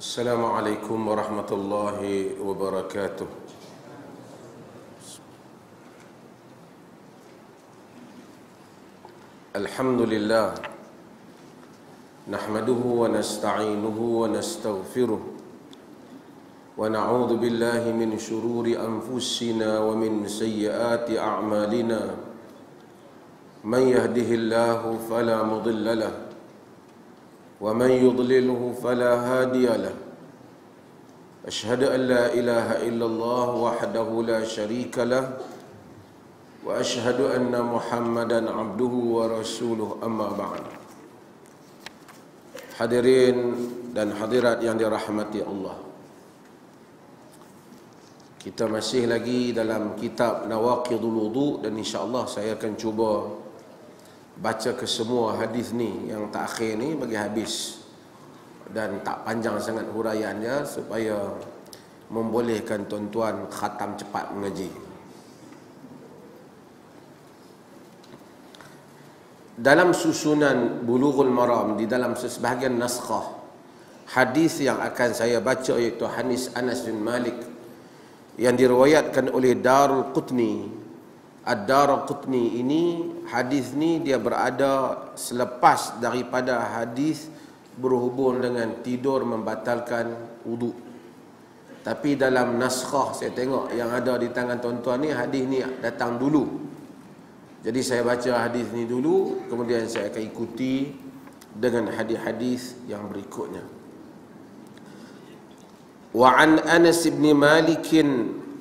Assalamualaikum warahmatullahi wabarakatuh. Alhamdulillah, nahmaduhu wa nasta'inuhu wa nastaghfiruh wa na'udzu billahi min shururi anfusina wa min sayyiati a'malina. Man yahdihillahu fala mudilla lahu ومن يضلله فلا هادي له أشهد أن لا إله إلا الله وحده لا شريك له وأشهد أن محمدا عبده ورسوله أما بعد. Hadirin dan hadirat yang dirahmati Allah, kita masih lagi dalam kitab Nawaqidul Wudu, dan insya-Allah saya akan cuba baca ke semua hadis ni yang terakhir ni bagi habis, dan tak panjang sangat huraiannya supaya membolehkan tuan-tuan khatam cepat mengaji. Dalam susunan Bulughul Maram, di dalam sebahagian naskah, hadis yang akan saya baca iaitu hadis Anas bin Malik yang diriwayatkan oleh Daraqutni. Ad-Daraqutni ini, hadis ni dia berada selepas daripada hadis berhubung dengan tidur membatalkan wudu. Tapi dalam naskah saya tengok yang ada di tangan tuan-tuan ni, hadis ni datang dulu. Jadi saya baca hadis ni dulu, kemudian saya akan ikuti dengan hadis-hadis yang berikutnya. Wa an Anas bin Malik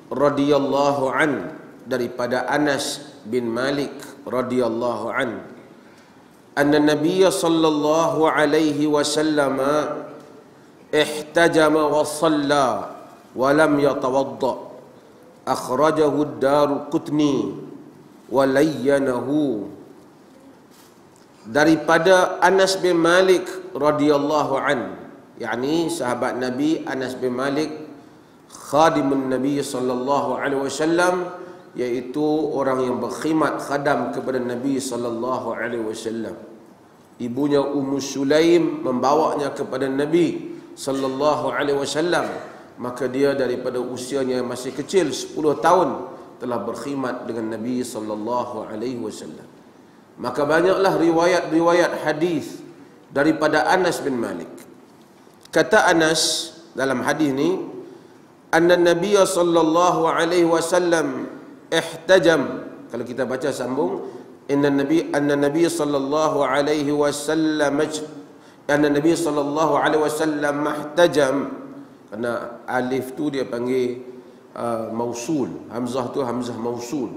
radhiyallahu an, daripada Anas bin Malik radhiyallahu an, anna Nabiy sallallahu alaihi wasallam ihtajama wa shalla wa lam yatawadda, akhrajahu ad-Daraqutni wa layyanahu. Daripada Anas bin Malik radhiyallahu an, yakni sahabat Nabi Anas bin Malik, khadimun Nabi sallallahu alaihi wasallam, iaitu orang yang berkhidmat khadam kepada Nabi sallallahu alaihi wasallam. Ibunya Ummu Sulaim membawanya kepada Nabi sallallahu alaihi wasallam, maka dia daripada usianya yang masih kecil 10 tahun telah berkhidmat dengan Nabi sallallahu alaihi wasallam. Maka banyaklah riwayat-riwayat hadis daripada Anas bin Malik. Kata Anas dalam hadis ni, anna Nabiy sallallahu alaihi wasallam ihtajam. Kalau kita baca sambung, anna nabiy sallallahu alaihi wasallam ihtajam, kerana alif tu dia panggil mausul, hamzah tu hamzah mausul.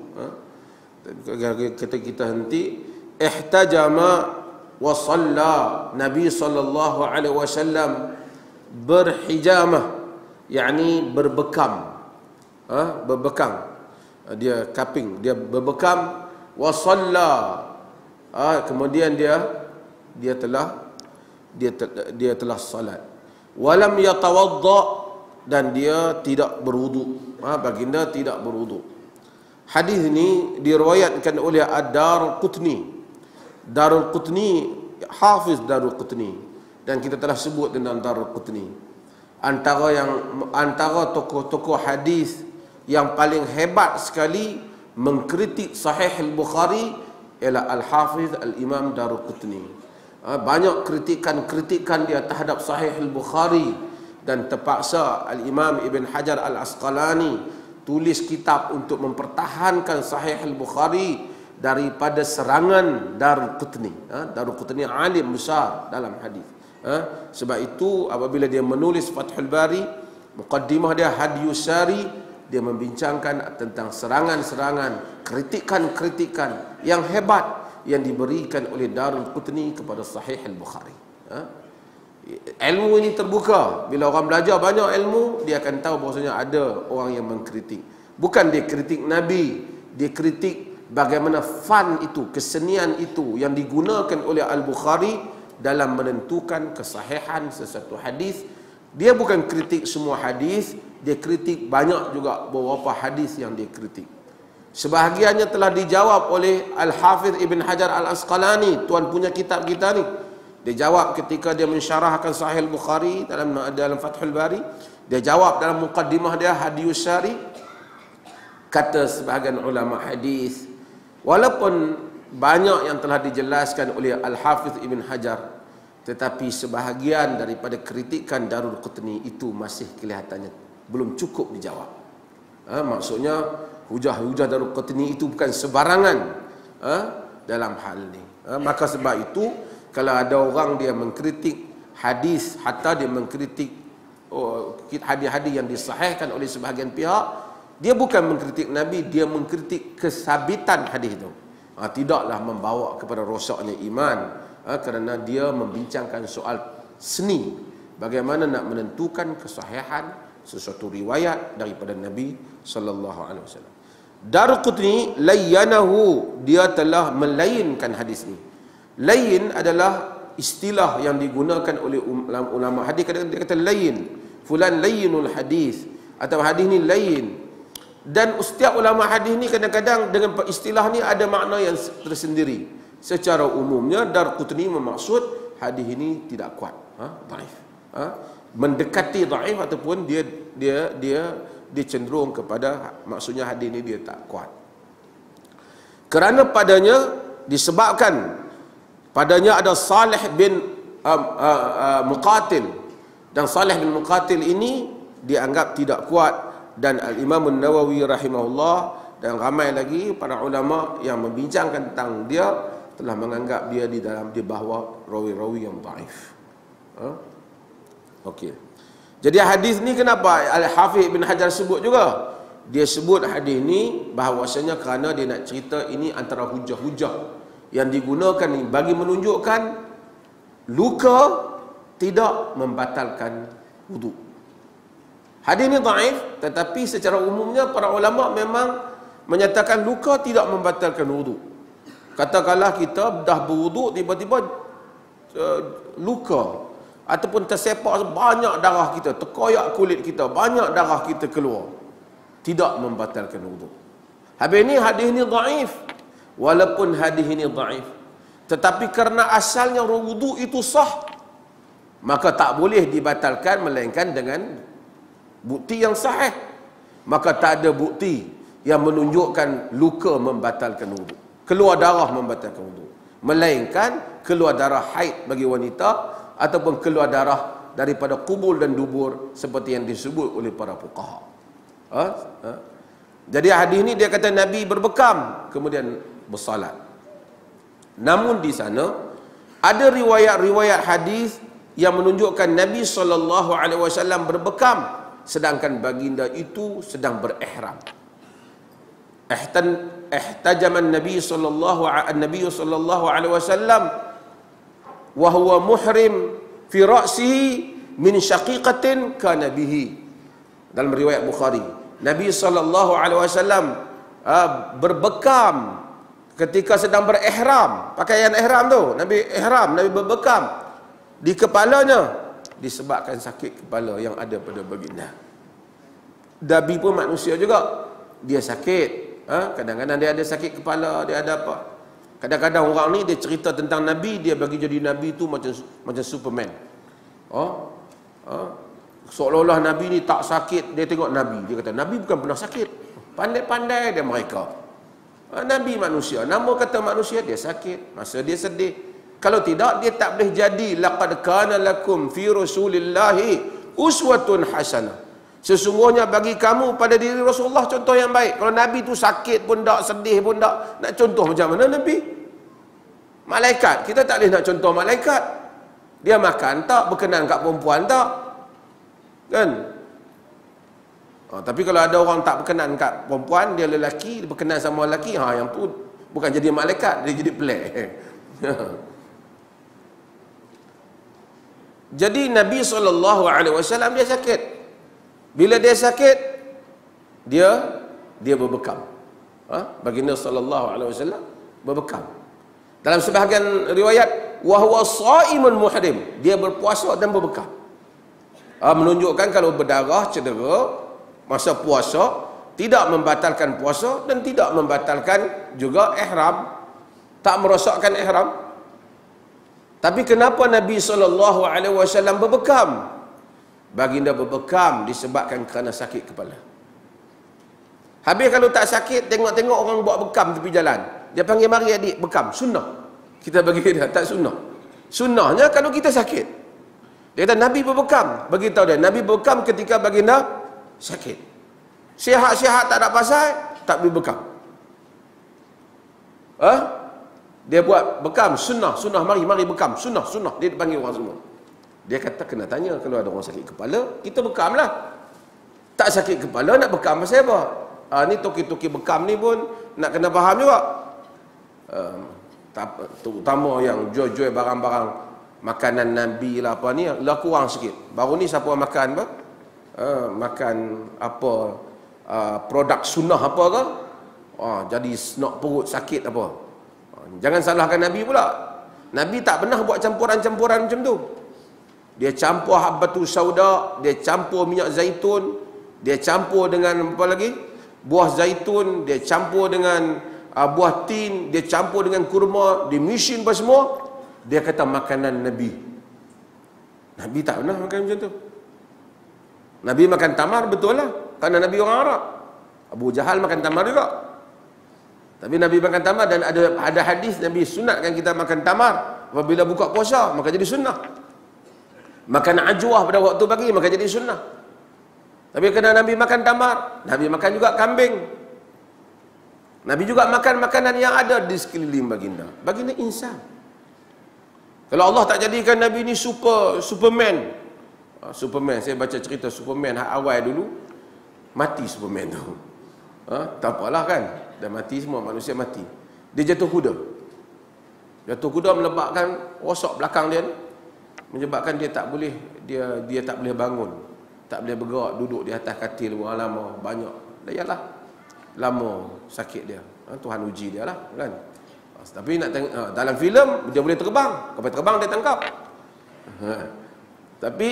Kata kita henti ihtajama wa shalla, Nabi sallallahu alaihi wasallam berhijamah, yakni berbekam, berbekam, dia kaping, dia berbekam, wa shalla, kemudian dia telah salat, walam yatawadda, dan dia tidak berwudu, baginda tidak berwudu. Hadis ini diriwayatkan oleh Ad-Daraqutni. Daraqutni, Hafiz Daraqutni, dan kita telah sebut tentang Daraqutni. Antara tokoh-tokoh hadis yang paling hebat sekali mengkritik Sahih Al-Bukhari ialah Al-Hafiz Al-Imam Daraqutni. Banyak kritikan dia terhadap Sahih Al-Bukhari, dan terpaksa Al-Imam Ibn Hajar Al-Asqalani tulis kitab untuk mempertahankan Sahih Al-Bukhari daripada serangan Daraqutni. Daraqutni alim besar dalam hadis. Sebab itu apabila dia menulis Fathul Bari, muqaddimah dia Hadiyus Sari, dia membincangkan tentang serangan-serangan, kritikan-kritikan yang hebat yang diberikan oleh Daraqutni kepada Sahih Al-Bukhari. Ilmu ini terbuka. Bila orang belajar banyak ilmu, dia akan tahu bahawasanya ada orang yang mengkritik. Bukan dia kritik Nabi, dia kritik bagaimana fan itu, kesenian itu yang digunakan oleh Al-Bukhari dalam menentukan kesahihan sesuatu hadis. Dia bukan kritik semua hadis, dia kritik banyak juga beberapa hadis yang dia kritik. Sebahagiannya telah dijawab oleh Al-Hafiz Ibn Hajar Al-Asqalani, tuan punya kitab kita ni. Dia jawab ketika dia mensyarahkan Sahih Bukhari dalam Fathul Bari. Dia jawab dalam muqaddimah dia Hadiyus Syari. Kata sebahagian ulama hadis, walaupun banyak yang telah dijelaskan oleh Al-Hafiz Ibn Hajar, tetapi sebahagian daripada kritikan Darul-Qutni itu masih kelihatannya belum cukup dijawab. Maksudnya hujah-hujah Darul-Qutni itu bukan sebarangan dalam hal ini. Maka sebab itu kalau ada orang dia mengkritik hadis, hatta dia mengkritik hadis-hadis yang disahihkan oleh sebahagian pihak, dia bukan mengkritik Nabi, dia mengkritik kesabitan hadis itu. Tidaklah membawa kepada rosaknya iman, kerana dia membincangkan soal seni, bagaimana nak menentukan kesahihan sesuatu riwayat daripada Nabi sallallahu alaihi wasallam. Darqutni layyanahu, dia telah melainkan hadis ini. Lain adalah istilah yang digunakan oleh ulama hadis. Kadang-kadang dia kata lain, fulan layyinul hadis, atau hadis ni lain. Dan setiap ulama hadis ni kadang-kadang dengan istilah ni ada makna yang tersendiri. Secara umumnya Darqutni memaksud hadis ini tidak kuat, dhaif. Mendekati dhaif ataupun dia cenderung kepada maksudnya hadis ini dia tak kuat. Kerana padanya disebabkan padanya ada Salih bin Muqatil, dan Salih bin Muqatil ini dianggap tidak kuat. Dan Al-Imam An-Nawawi rahimahullah dan ramai lagi para ulama yang membincangkan tentang dia telah menganggap dia di bawah rawi-rawi yang dhaif. Okey. Jadi hadis ni kenapa Al-Hafiz Ibn Hajar sebut juga? Dia sebut hadis ni bahawasanya kerana dia nak cerita ini antara hujah-hujah yang digunakan ni bagi menunjukkan luka tidak membatalkan wuduk. Hadis ini dhaif, tetapi secara umumnya para ulama memang menyatakan luka tidak membatalkan wuduk. Katakanlah kita dah berwuduk, tiba-tiba luka ataupun tersepak banyak darah kita, terkoyak kulit kita, banyak darah kita keluar, tidak membatalkan wuduk. Habis ini hadis ini dhaif. Walaupun hadis ini dhaif, tetapi kerana asalnya wuduk itu sah, maka tak boleh dibatalkan melainkan dengan bukti yang sahih. Maka tak ada bukti yang menunjukkan luka membatalkan wuduk, keluar darah membatalkan wuduk, melainkan keluar darah haid bagi wanita ataupun keluar darah daripada kubul dan dubur seperti yang disebut oleh para fuqaha. Jadi hadis ini dia kata Nabi berbekam kemudian bersalat. Namun di sana ada riwayat-riwayat hadis yang menunjukkan Nabi SAW berbekam sedangkan baginda itu sedang berihram. Ihtajaman Nabi sallallahu alaihi wasallam wa huwa muhrim fi ra'sihi min syaqiqatin kana bihi. Dalam riwayat Bukhari, Nabi sallallahu alaihi wasallam berbekam ketika sedang berihram. Pakaian ihram tu, Nabi ihram, Nabi berbekam di kepalanya disebabkan sakit kepala yang ada pada baginda. Nabi pun manusia juga, dia sakit. Kadang-kadang dia ada sakit kepala, dia ada apa. Kadang-kadang orang ni dia cerita tentang Nabi, dia bagi jadi Nabi tu macam Superman. Seolah-olah Nabi ni tak sakit. Dia tengok Nabi, dia kata Nabi bukan pernah sakit. Pandai-pandai dia mereka. Nabi manusia, nama kata manusia, dia sakit, masa dia sedih. Kalau tidak, dia tak boleh jadi laqad kana lakum fi rasulillahi uswatun hasanah. Sesungguhnya bagi kamu pada diri Rasulullah contoh yang baik. Kalau Nabi tu sakit pun tak, sedih pun tak, nak contoh macam mana Nabi? Malaikat, kita tak boleh nak contoh malaikat. Dia makan tak, berkenan kat perempuan tak, kan? Tapi kalau ada orang tak berkenan kat perempuan, dia lelaki, dia berkenan sama lelaki, yang tu bukan jadi malaikat, dia jadi pelik. Jadi Nabi SAW dia sakit. Bila dia sakit, dia berbekam. Baginda SAW berbekam. Dalam sebahagian riwayat, wa huwa shaimun muhrim, dia berpuasa dan berbekam. Menunjukkan kalau berdarah cedera masa puasa tidak membatalkan puasa dan tidak membatalkan juga ihram, tak merosakkan ihram. Tapi kenapa Nabi SAW berbekam? Baginda berbekam disebabkan kerana sakit kepala. Habis kalau tak sakit, tengok-tengok orang buat bekam tepi jalan, dia panggil, mari adik bekam, sunnah. Kita bagi dia, tak sunnah. Sunnahnya kalau kita sakit. Dia kata Nabi berbekam. Beritahu dia, Nabi berbekam ketika baginda sakit. Sihat-sihat tak ada pasal, tak boleh bekam. Dia buat bekam, sunnah, mari bekam, sunnah. Dia panggil orang semua. Dia kata kena tanya, kalau ada orang sakit kepala, kita bekam lah. Tak sakit kepala nak bekam pasal apa? Ni toki-toki bekam ni pun nak kena faham juga. Terutama yang jual-jual barang-barang makanan Nabi lah apa ni, lah kurang sikit. Baru ni siapa makan apa? Makan apa, produk sunnah apa ke? Jadi nak perut sakit apa? Jangan salahkan Nabi pula. Nabi tak pernah buat campuran-campuran macam tu. Dia campur habbatus sauda, dia campur minyak zaitun, dia campur dengan apa lagi? Buah zaitun, dia campur dengan buah tin, dia campur dengan kurma, dia mission apa semua. Dia kata makanan Nabi. Nabi tak pernah makan macam tu. Nabi makan tamar, betul lah, kerana Nabi orang Arab. Abu Jahal makan tamar juga. Tapi Nabi makan tamar, dan ada hadis Nabi sunatkan kita makan tamar apabila buka puasa, maka jadi sunnah. Makan ajwah pada waktu pagi, maka jadi sunnah. Tapi kerana Nabi makan tamar, Nabi makan juga kambing. Nabi juga makan makanan yang ada di sekeliling baginda. Baginda insan. Kalau Allah tak jadikan Nabi ni Superman. Superman, saya baca cerita Superman awal dulu, mati Superman tu. Tak apalah kan, dah mati semua, manusia mati. Dia jatuh kuda melebakkan rosak belakang dia ni, menyebabkan dia tak boleh bangun, tak boleh bergerak, duduk di atas katil lama banyak. Yalah, lama sakit dia. Tuhan uji dia lah kan. Tapi nak tengok dalam filem dia boleh terbang, kapal terbang dia tangkap. Tapi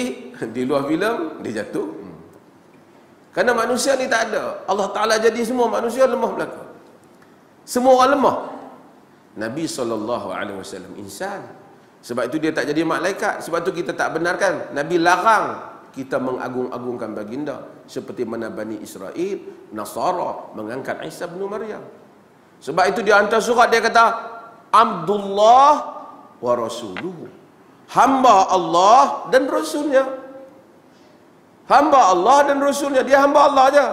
di luar filem dia jatuh. Kerana manusia ni tak ada. Allah Ta'ala jadi semua manusia lemah belaka. Semua orang lemah. Nabi SAW insan. Sebab itu dia tak jadi malaikat. Sebab itu kita tak benarkan. Nabi larang kita mengagung-agungkan baginda. Seperti mana Bani Israel, Nasara mengangkat Isa bin Maryam. Sebab itu dia hantar surat, dia kata Abdullah wa Rasuluhu. Hamba Allah dan Rasulnya. Hamba Allah dan Rasulnya. Dia hamba Allah aja.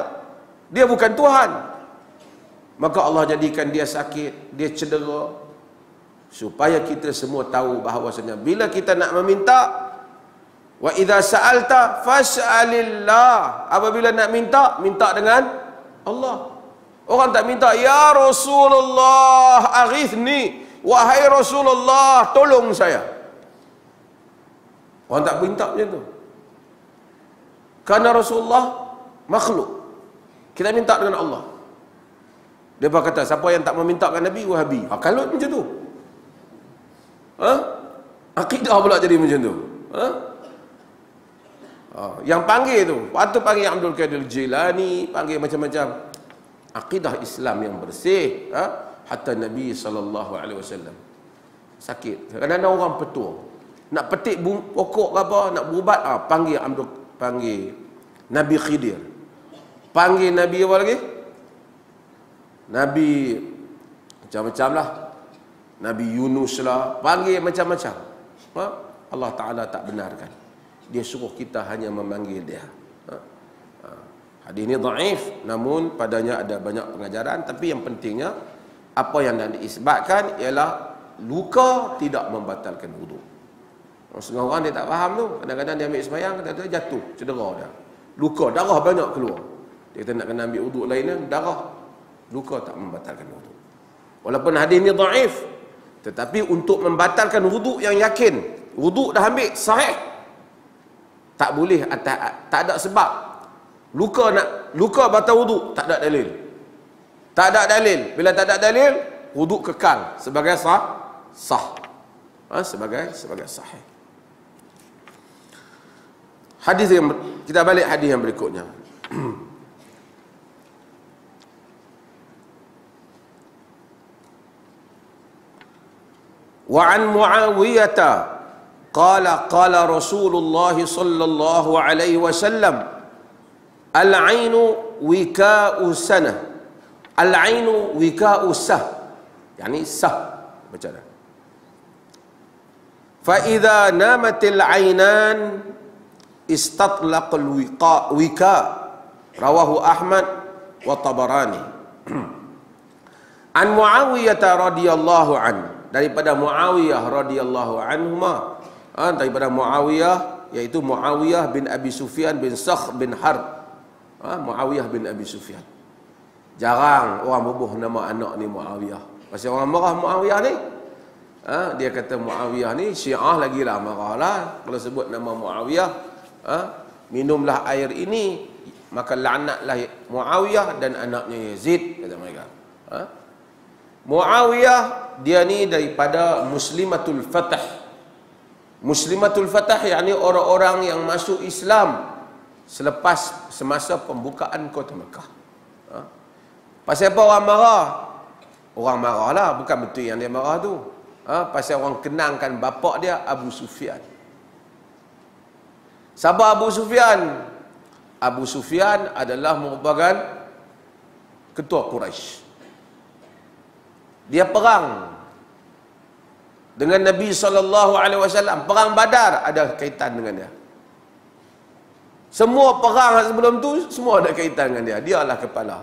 Dia bukan Tuhan. Maka Allah jadikan dia sakit, dia cedera, supaya kita semua tahu bahawasanya bila kita nak meminta, wa idza sa'alta fas'alillah. Apabila nak minta, minta dengan Allah. Orang tak minta, ya Rasulullah aghithni, wahai Rasulullah tolong saya. Orang tak minta macam tu. Kerana Rasulullah makhluk, kita minta dengan Allah. Dia kata siapa yang tak memintakan Nabi, Wahabi. Kalau macam tu, akidah pula jadi macam tu. Yang panggil tu, waktu panggil Abdul Qadir Jilani, panggil macam-macam. Akidah Islam yang bersih, hatta Nabi SAW sakit. Kadang-kadang orang petua, nak petik pokok ke apa, nak berubat, panggil Nabi Khidir, panggil Nabi apa lagi, Nabi macam-macam lah, Nabi Yunus lah, panggil macam-macam. Allah Ta'ala tak benarkan. Dia suruh kita hanya memanggil dia. Hadis ini dhaif, namun padanya ada banyak pengajaran. Tapi yang pentingnya, apa yang nak diisbatkan ialah luka tidak membatalkan wudu. Setengah orang dia tak faham tu. Kadang-kadang dia ambil sembahyang, kadang-kadang jatuh, cedera dah, luka, darah banyak keluar. Dia kata nak kena ambil wudu lainnya, darah, luka tak membatalkan wudu. Walaupun hadis ini dhaif, tetapi untuk membatalkan wudu yang yakin, wudu dah ambil sahih, tak boleh, tak ada sebab. Luka batal wudu, tak ada dalil. Tak ada dalil. Bila tak ada dalil, wudu kekal sebagai sah. Sebagai sahih. Hadis yang kita balik hadis yang berikutnya. Wa an Muawiyah qala Rasulullah sallallahu alaihi wasallam al-'ainu wika'u sanah, al-'ainu wika'u sah, yani sah baca dah. Fa idza namatil 'ainan istatlaqal wika, rawahu Ahmad wa Tabarani. An Muawiyah radhiyallahu an, daripada Muawiyah radhiyallahu anhuma, daripada Muawiyah, iaitu Muawiyah bin Abi Sufyan bin Sakhr bin Harb. Muawiyah bin Abi Sufyan. Jarang orang bubuh nama anak ni Muawiyah. Pasal orang marah Muawiyah ni. Dia kata Muawiyah ni Syiah lagi lah marah lah kalau sebut nama Muawiyah. Minumlah air ini, maka laknatlah Muawiyah dan anaknya Yazid, kata mereka. Muawiyah dia ni daripada Muslimatul Fatah. Muslimatul Fatah yakni orang-orang yang masuk Islam selepas semasa pembukaan kota Mekah. Pasal apa orang marah? Orang marah lah, bukan betul yang dia marah tu. Pasal orang kenangkan bapak dia Abu Sufyan. Siapa Abu Sufyan? Abu Sufyan adalah merupakan ketua Quraisy. Dia perang dengan Nabi SAW. Perang Badar ada kaitan dengan dia. Semua perang sebelum tu semua ada kaitan dengan dia. Dia lah kepala.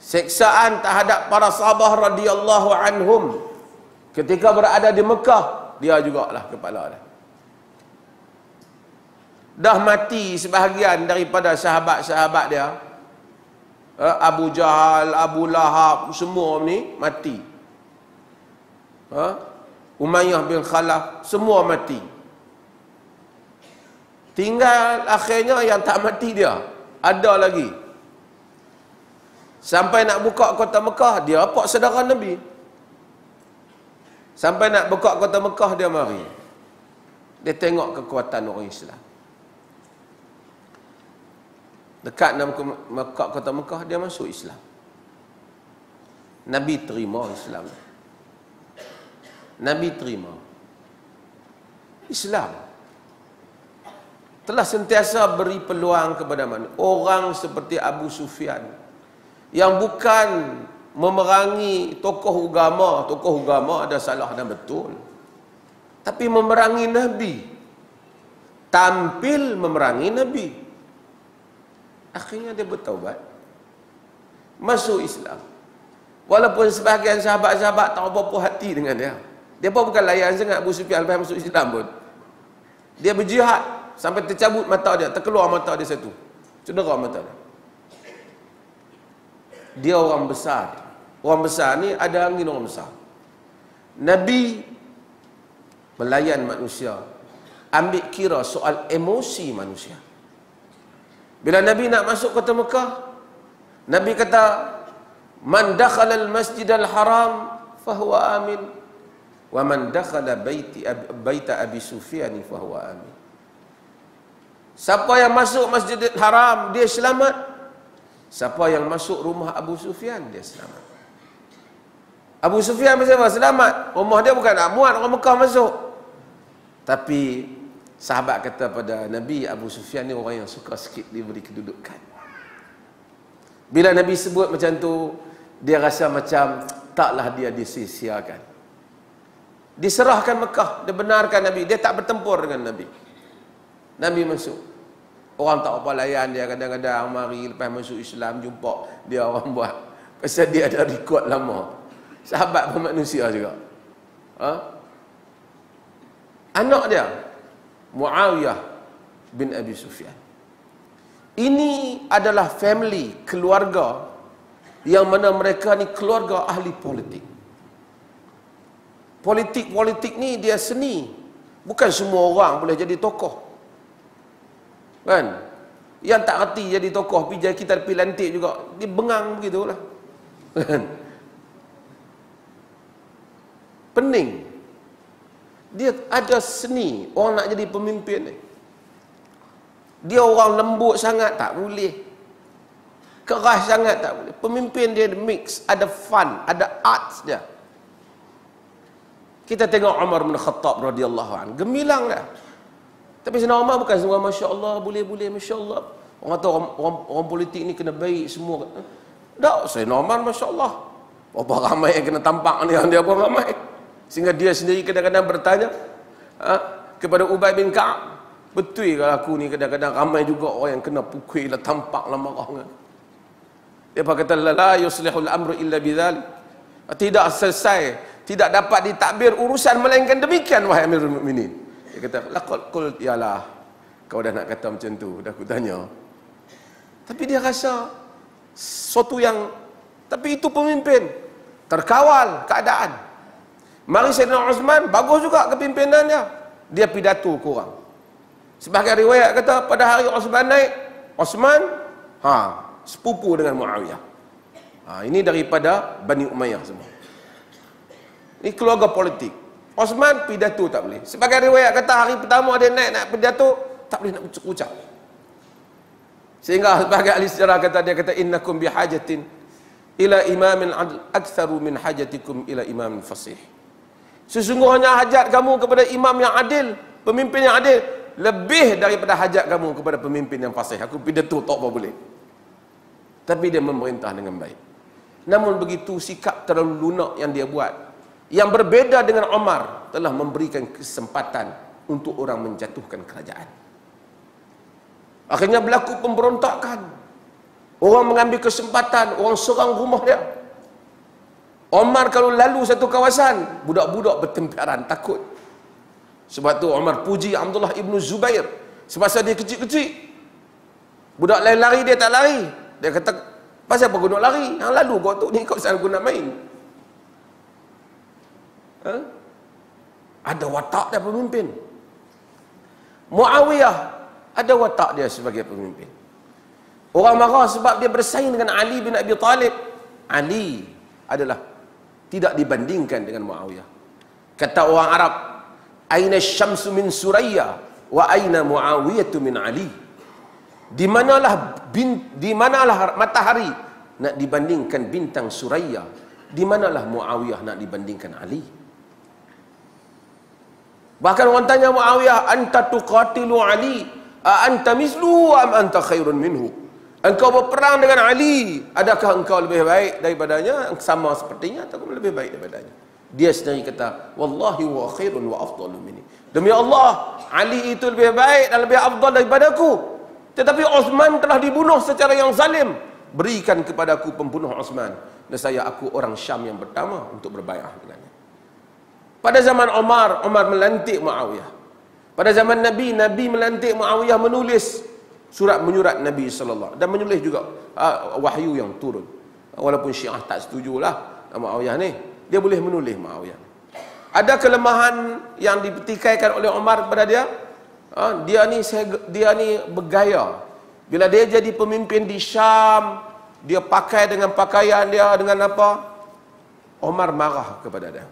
Seksaan terhadap para sahabat radhiyallahu anhum ketika berada di Mekah, dia jugalah kepala dia. Dah mati sebahagian daripada sahabat-sahabat dia. Abu Jahal, Abu Lahab, semua ni mati. Umayyah bin Khalaf, semua mati. Tinggal akhirnya yang tak mati dia. Ada lagi. Sampai nak buka kota Mekah, dia apa saudara Nabi. Sampai nak buka kota Mekah, dia mari. Dia tengok kekuatan orang Islam. Dekat nak buka kota Mekah, dia masuk Islam. Nabi terima Islam. Nabi terima Islam. Telah sentiasa beri peluang kepada mana? Orang seperti Abu Sufyan yang bukan memerangi tokoh agama. Tokoh agama ada salah dan betul, tapi memerangi Nabi, tampil memerangi Nabi. Akhirnya dia bertaubat, masuk Islam. Walaupun sebahagian sahabat-sahabat tak apa-apa hati dengan dia. Dia pun bukan layan sangat Abu Sufyan lepas masuk Islam pun. Dia berjihad sampai tercabut mata dia, terkeluar mata dia satu, cedera mata dia. Dia orang besar. Orang besar ni ada angin orang besar. Nabi melayan manusia, ambil kira soal emosi manusia. Bila Nabi nak masuk kota Mekah, Nabi kata, man dakhala al-masjidal haram fahuwa amin, wa man dakhala baita Abi Sufyan fahuwa amin. Siapa yang masuk Masjidil Haram, dia selamat. Siapa yang masuk rumah Abu Sufyan, dia selamat. Abu Sufyan macam apa? Selamat. Rumah dia bukan nak muat orang Mekah masuk. Tapi sahabat kata pada Nabi, Abu Sufyan ni orang yang suka sikit diberi kedudukan. Bila Nabi sebut macam tu, dia rasa macam taklah dia disia-siakan. Diserahkan Mekah, dia benarkan Nabi. Dia tak bertempur dengan Nabi. Nabi masuk. Orang tak apa layan dia, kadang-kadang mari lepas masuk Islam jumpa dia orang buat. Pasal dia ada rekod lama. Sahabat pun manusia juga. Anak dia Muawiyah bin Abi Sufyan. Ini adalah family, keluarga yang mana mereka ni keluarga ahli politik. Politik ni dia seni. Bukan semua orang boleh jadi tokoh. Kan? Yang tak reti jadi tokoh, pergi kita pergi lantik juga, dia bengang begitulah. Kan? Pening. Dia ada seni. Orang nak jadi pemimpin ni, dia orang lembut sangat tak boleh, keras sangat tak boleh. Pemimpin dia mix, ada fun, ada arts dia. Ok, Kita tengok Umar bin Khattab radhiyallahu anhu, gemilang dah. Tapi Sayyidina Umar bukan semua masya-Allah, boleh-boleh masya-Allah. Orang kata orang politik ni kena baik semua. Tak, Sayyidina Umar masya-Allah. Berapa ramai yang kena tampak ni, dia berapa ramai. Sehingga dia sendiri kadang-kadang bertanya kepada Ubay bin Ka'ab, betul kalau aku ni kadang-kadang ramai juga orang yang kena pukul lah, tampak lah marah. Dia kata la yuslihul amru illa bidzalik. Tidak selesai, tidak dapat ditakbir urusan melainkan demikian wahai Amirul Mukminin. Dia kata laqad qult yalah, kau dah nak kata macam tu, dah aku tanya. Tapi dia rasa sesuatu yang, tapi itu pemimpin terkawal keadaan. Mari Sayyidina Uthman, bagus juga kepimpinannya. Dia pidato kurang. Sebagai riwayat kata pada hari Uthman naik, Uthman sepupu dengan Muawiyah. Ini daripada Bani Umayyah semua. Ini keluarga politik. Uthman pidato tak boleh. Sebagai riwayat kata hari pertama dia naik nak pidato, tak boleh nak ucap. Sehingga sebagai ahli sejarah kata, dia kata innakum bihajatin ila imamin adl aktsaru min hajatikum ila imamin fasih. Sesungguhnya hajat kamu kepada imam yang adil, pemimpin yang adil, lebih daripada hajat kamu kepada pemimpin yang fasih. Aku pidato tak apa boleh. Tapi dia memerintah dengan baik. Namun begitu sikap terlalu lunak yang dia buat, yang berbeza dengan Umar, telah memberikan kesempatan untuk orang menjatuhkan kerajaan. Akhirnya berlaku pemberontakan. Orang mengambil kesempatan, orang serang rumah dia. Umar kalau lalu satu kawasan, budak-budak bertemperan, takut. Sebab tu Umar puji Abdullah ibnu Zubair. Sebab dia kecil-kecil. Budak lain lari, dia tak lari. Dia kata, pasal apa kau nak lari? Yang lalu kau tu ni, kau selalu guna main. Ada watak dia pemimpin. Muawiyah ada watak dia sebagai pemimpin. Orang marah sebab dia bersaing dengan Ali bin Abi Talib. Ali adalah tidak dibandingkan dengan Muawiyah. Kata orang Arab, aina syamsu min Suraya wa aina Muawiyah min Ali. Di manalah matahari nak dibandingkan bintang Suraya, di manalah Muawiyah nak dibandingkan Ali. Bahkan orang tanya Muawiyah, anta tuqatilu Ali anta mislu am anta khairun minhu? Engkau berperang dengan Ali, adakah engkau lebih baik daripadanya, sama sepertinya, atau lebih baik daripadanya? Dia sendiri kata, wallahi wa khairun wa afdalu minni. Demi Allah, Ali itu lebih baik dan lebih afdal daripadaku. Tetapi Uthman telah dibunuh secara yang zalim. Berikan kepadaku pembunuh Uthman, dan aku orang Syam yang pertama untuk berbaiat dengannya. Pada zaman Umar, Umar melantik Muawiyah. Pada zaman Nabi, Nabi melantik Muawiyah menulis surat menyurat Nabi sallallahu, dan menulis juga wahyu yang turun. Walaupun Syiah tak setujulah Muawiyah ni, dia boleh menulis Muawiyah. Ada kelemahan yang dipertikaikan oleh Umar kepada dia. Dia ni bergaya. Bila dia jadi pemimpin di Syam, dia pakai dengan pakaian dia dengan apa? Umar marah kepada dia.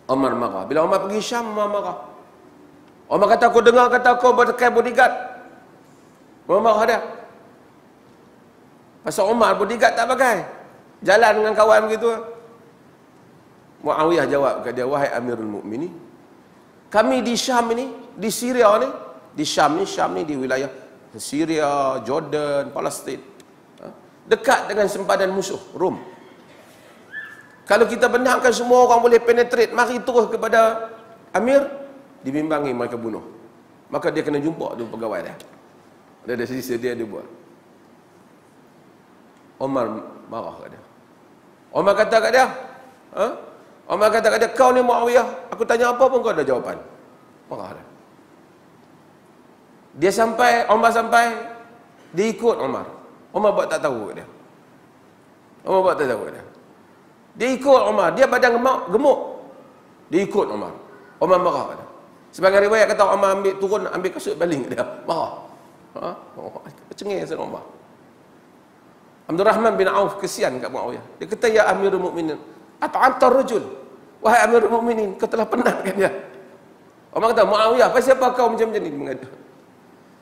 Umar marah. Bila Umar pergi Syam, Umar marah. Umar kata, aku dengar kata kau pakai bodyguard. Umar marah dia. Pasal Umar bodyguard tak pakai, jalan dengan kawan begitu. Muawiyah jawab kepada dia, wahai Amirul Mukminin, kami di Syam ini, di Syria ni, di Syam ni di wilayah Syria, Jordan, Palestin, dekat dengan sempadan musuh Rom. Kalau kita benarkan semua orang boleh penetrate, mari terus kepada Amir, dibimbangi mereka bunuh. Maka dia kena jumpa tu pegawai dia. Ada sisi dia buat. Umar marah kat dia. Umar kata kat dia, Umar kata kat dia, kau ni Muawiyah, aku tanya apa pun kau ada jawapan. Marah dia. Umar sampai, dia ikut Umar. Umar buat tak tahu kat dia. Umar buat tak tahu kat dia. Dia ikut Umar, dia badan gemuk. Dia ikut Umar. Umar marah kat dia. Sebagai riwayat kata Umar ambil kasut baling kat dia. Marah. Cengeng sama Umar. Abdul Rahman bin Auf kesian kat Muawiyah. Dia kata, ya Amirul Mukminin, at'amta rajul. Wahai Amirul Mukminin, kau telah penatkan dia. Umar kata, Muawiyah, pasal apa kau macam ni mengadu?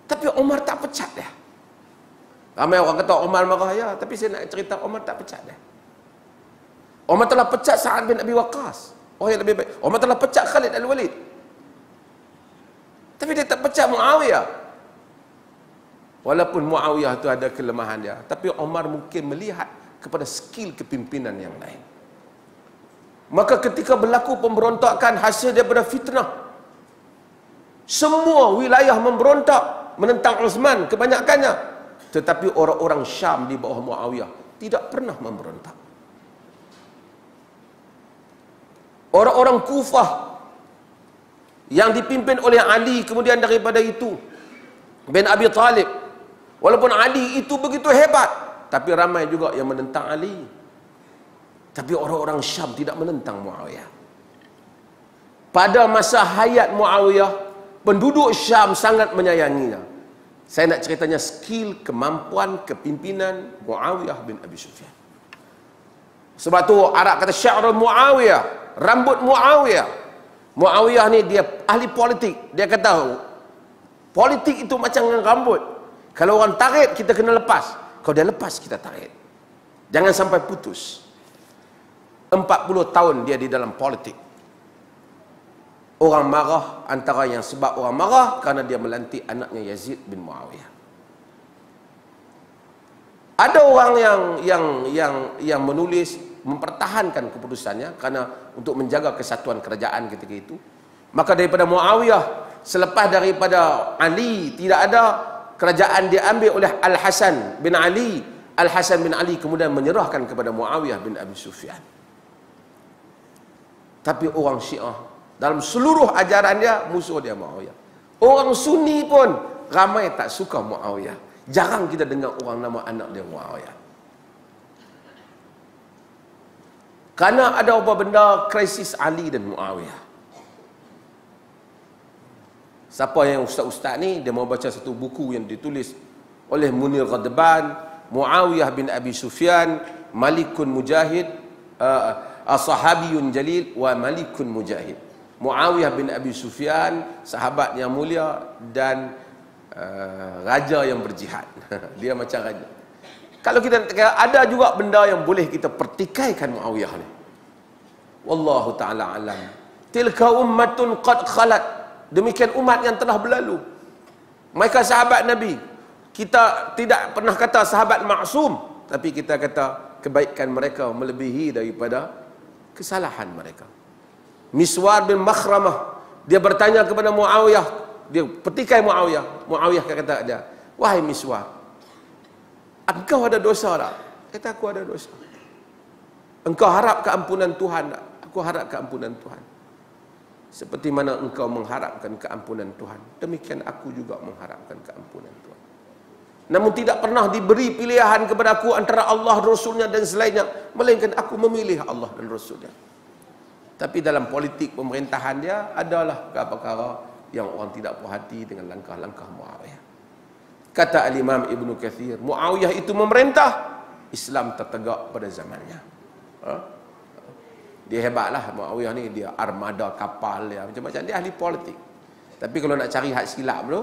Tapi Umar tak pecat dia. Ramai orang kata Umar marah, ya, tapi saya nak cerita Umar tak pecat dia. Umar telah pecat Sa'ad bin Abi Waqqas. Orang yang lebih baik. Umar telah pecat Khalid Al-Walid. Tapi dia tak pecat Muawiyah. Walaupun Muawiyah itu ada kelemahan dia, tapi Umar mungkin melihat kepada skill kepimpinan yang lain. Maka ketika berlaku pemberontakan hasil daripada fitnah, semua wilayah memberontak menentang Uthman kebanyakannya, tetapi orang-orang Syam di bawah Muawiyah tidak pernah memberontak. Orang-orang Kufah yang dipimpin oleh Ali, kemudian daripada itu bin Abi Talib, walaupun Ali itu begitu hebat, tapi ramai juga yang menentang Ali. Tapi orang-orang Syam tidak menentang Muawiyah. Pada masa hayat Muawiyah, penduduk Syam sangat menyayanginya. Saya nak ceritanya skill, kemampuan, kepimpinan Muawiyah bin Abi Sufyan. Sebab tu Arab kata sya'rul Muawiyah, rambut Muawiyah. Muawiyah ni dia ahli politik. Dia kata politik itu macam dengan rambut. Kalau orang tarik, kita kena lepas. Kalau dia lepas, kita tarik. Jangan sampai putus. 40 tahun dia di dalam politik. Orang marah, antara yang sebab orang marah kerana dia melantik anaknya Yazid bin Muawiyah. Ada orang yang menulis mempertahankan keputusannya kerana untuk menjaga kesatuan kerajaan ketika itu. Maka daripada Muawiyah, selepas daripada Ali tidak ada, kerajaan diambil oleh Al-Hasan bin Ali. Al-Hasan bin Ali kemudian menyerahkan kepada Muawiyah bin Abi Sufyan. Tapi orang Syiah dalam seluruh ajaran dia, musuh dia Muawiyah. Orang Sunni pun ramai tak suka Muawiyah. Jarang kita dengar orang nama anak dia Muawiyah. Kerana ada apa benda krisis Ali dan Muawiyah. Siapa yang ustaz-ustaz ni, dia mau baca satu buku yang ditulis oleh Munir Ghadban, Muawiyah bin Abi Sufyan, Malikun Mujahid, Sahabiyun Jalil wa Malikun Mujahid. Muawiyah bin Abi Sufyan, sahabat yang mulia dan raja yang berjihad. Dia macam raja. Kalau kita ada juga benda yang boleh kita pertikaikan Muawiyah ni. Wallahu ta'ala alam. Tilka ummatun qad khalat. Demikian umat yang telah berlalu. Mereka sahabat Nabi. Kita tidak pernah kata sahabat maksum, tapi kita kata kebaikan mereka melebihi daripada kesalahan mereka. Miswar bin Makhramah, dia bertanya kepada Muawiyah, dia petikai Muawiyah. Muawiyah kata dia, wahai Miswar, engkau ada dosa tak? Kata, aku ada dosa. Engkau harap keampunan Tuhan tak? Aku harap keampunan Tuhan. Seperti mana engkau mengharapkan keampunan Tuhan, demikian aku juga mengharapkan keampunan Tuhan. Namun tidak pernah diberi pilihan kepada aku antara Allah, Rasulnya dan selainnya, melainkan aku memilih Allah dan Rasulnya. Tapi dalam politik pemerintahan dia, adalah perkara yang orang tidak puas hati dengan langkah-langkah Muawiyah. Kata Al-Imam Ibn Kathir, Muawiyah itu memerintah, Islam tertegak pada zamannya. Dia hebatlah Muawiyah ni, dia armada kapal dia, macam-macam, dia ahli politik. Tapi kalau nak cari hak silap tu,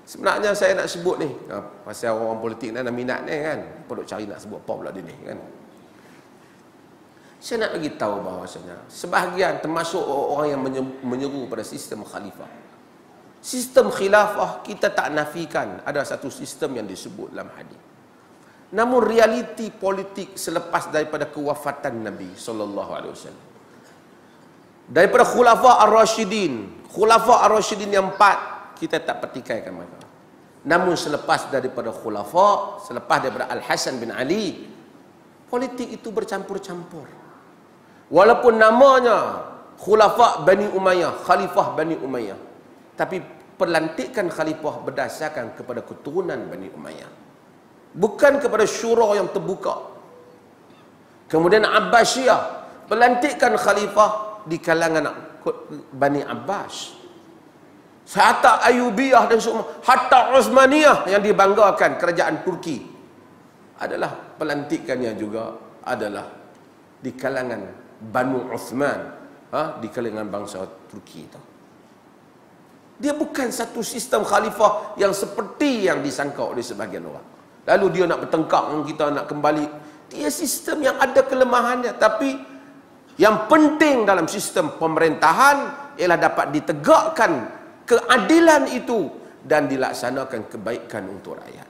sebenarnya saya nak sebut ni, pasal orang politik ni nak minat ni kan, perlu cari nak sebut apa pula dia ni kan. Saya nak bagi tahu bahawasanya sebahagian termasuk orang yang menyeru pada sistem khalifah. Sistem khilafah kita tak nafikan ada satu sistem yang disebut dalam hadis. Namun realiti politik selepas daripada kewafatan Nabi SAW, daripada khulafa ar-Rasyidin yang 4, kita tak pertikaikan mereka. Namun selepas daripada khulafa, selepas daripada Al-Hasan bin Ali, politik itu bercampur-campur. Walaupun namanya khulafa Bani Umayyah, khalifah Bani Umayyah, tapi pelantikan khalifah berdasarkan kepada keturunan Bani Umayyah, bukan kepada syura yang terbuka. Kemudian Abbasiyah, pelantikan khalifah di kalangan Bani Abbas. Hatta Ayubiyah dan semua, hatta Uthmaniyah yang dibanggakan kerajaan Turki, adalah pelantikannya juga adalah di kalangan Banu Uthman, di kalangan bangsa Turki itu. Dia bukan satu sistem khalifah yang seperti yang disangka oleh sebahagian orang. Lalu dia nak bertengkar dengan kita, nak kembali. Dia sistem yang ada kelemahannya, tapi Yang penting dalam sistem pemerintahan ialah dapat ditegakkan keadilan itu dan dilaksanakan kebaikan untuk rakyat.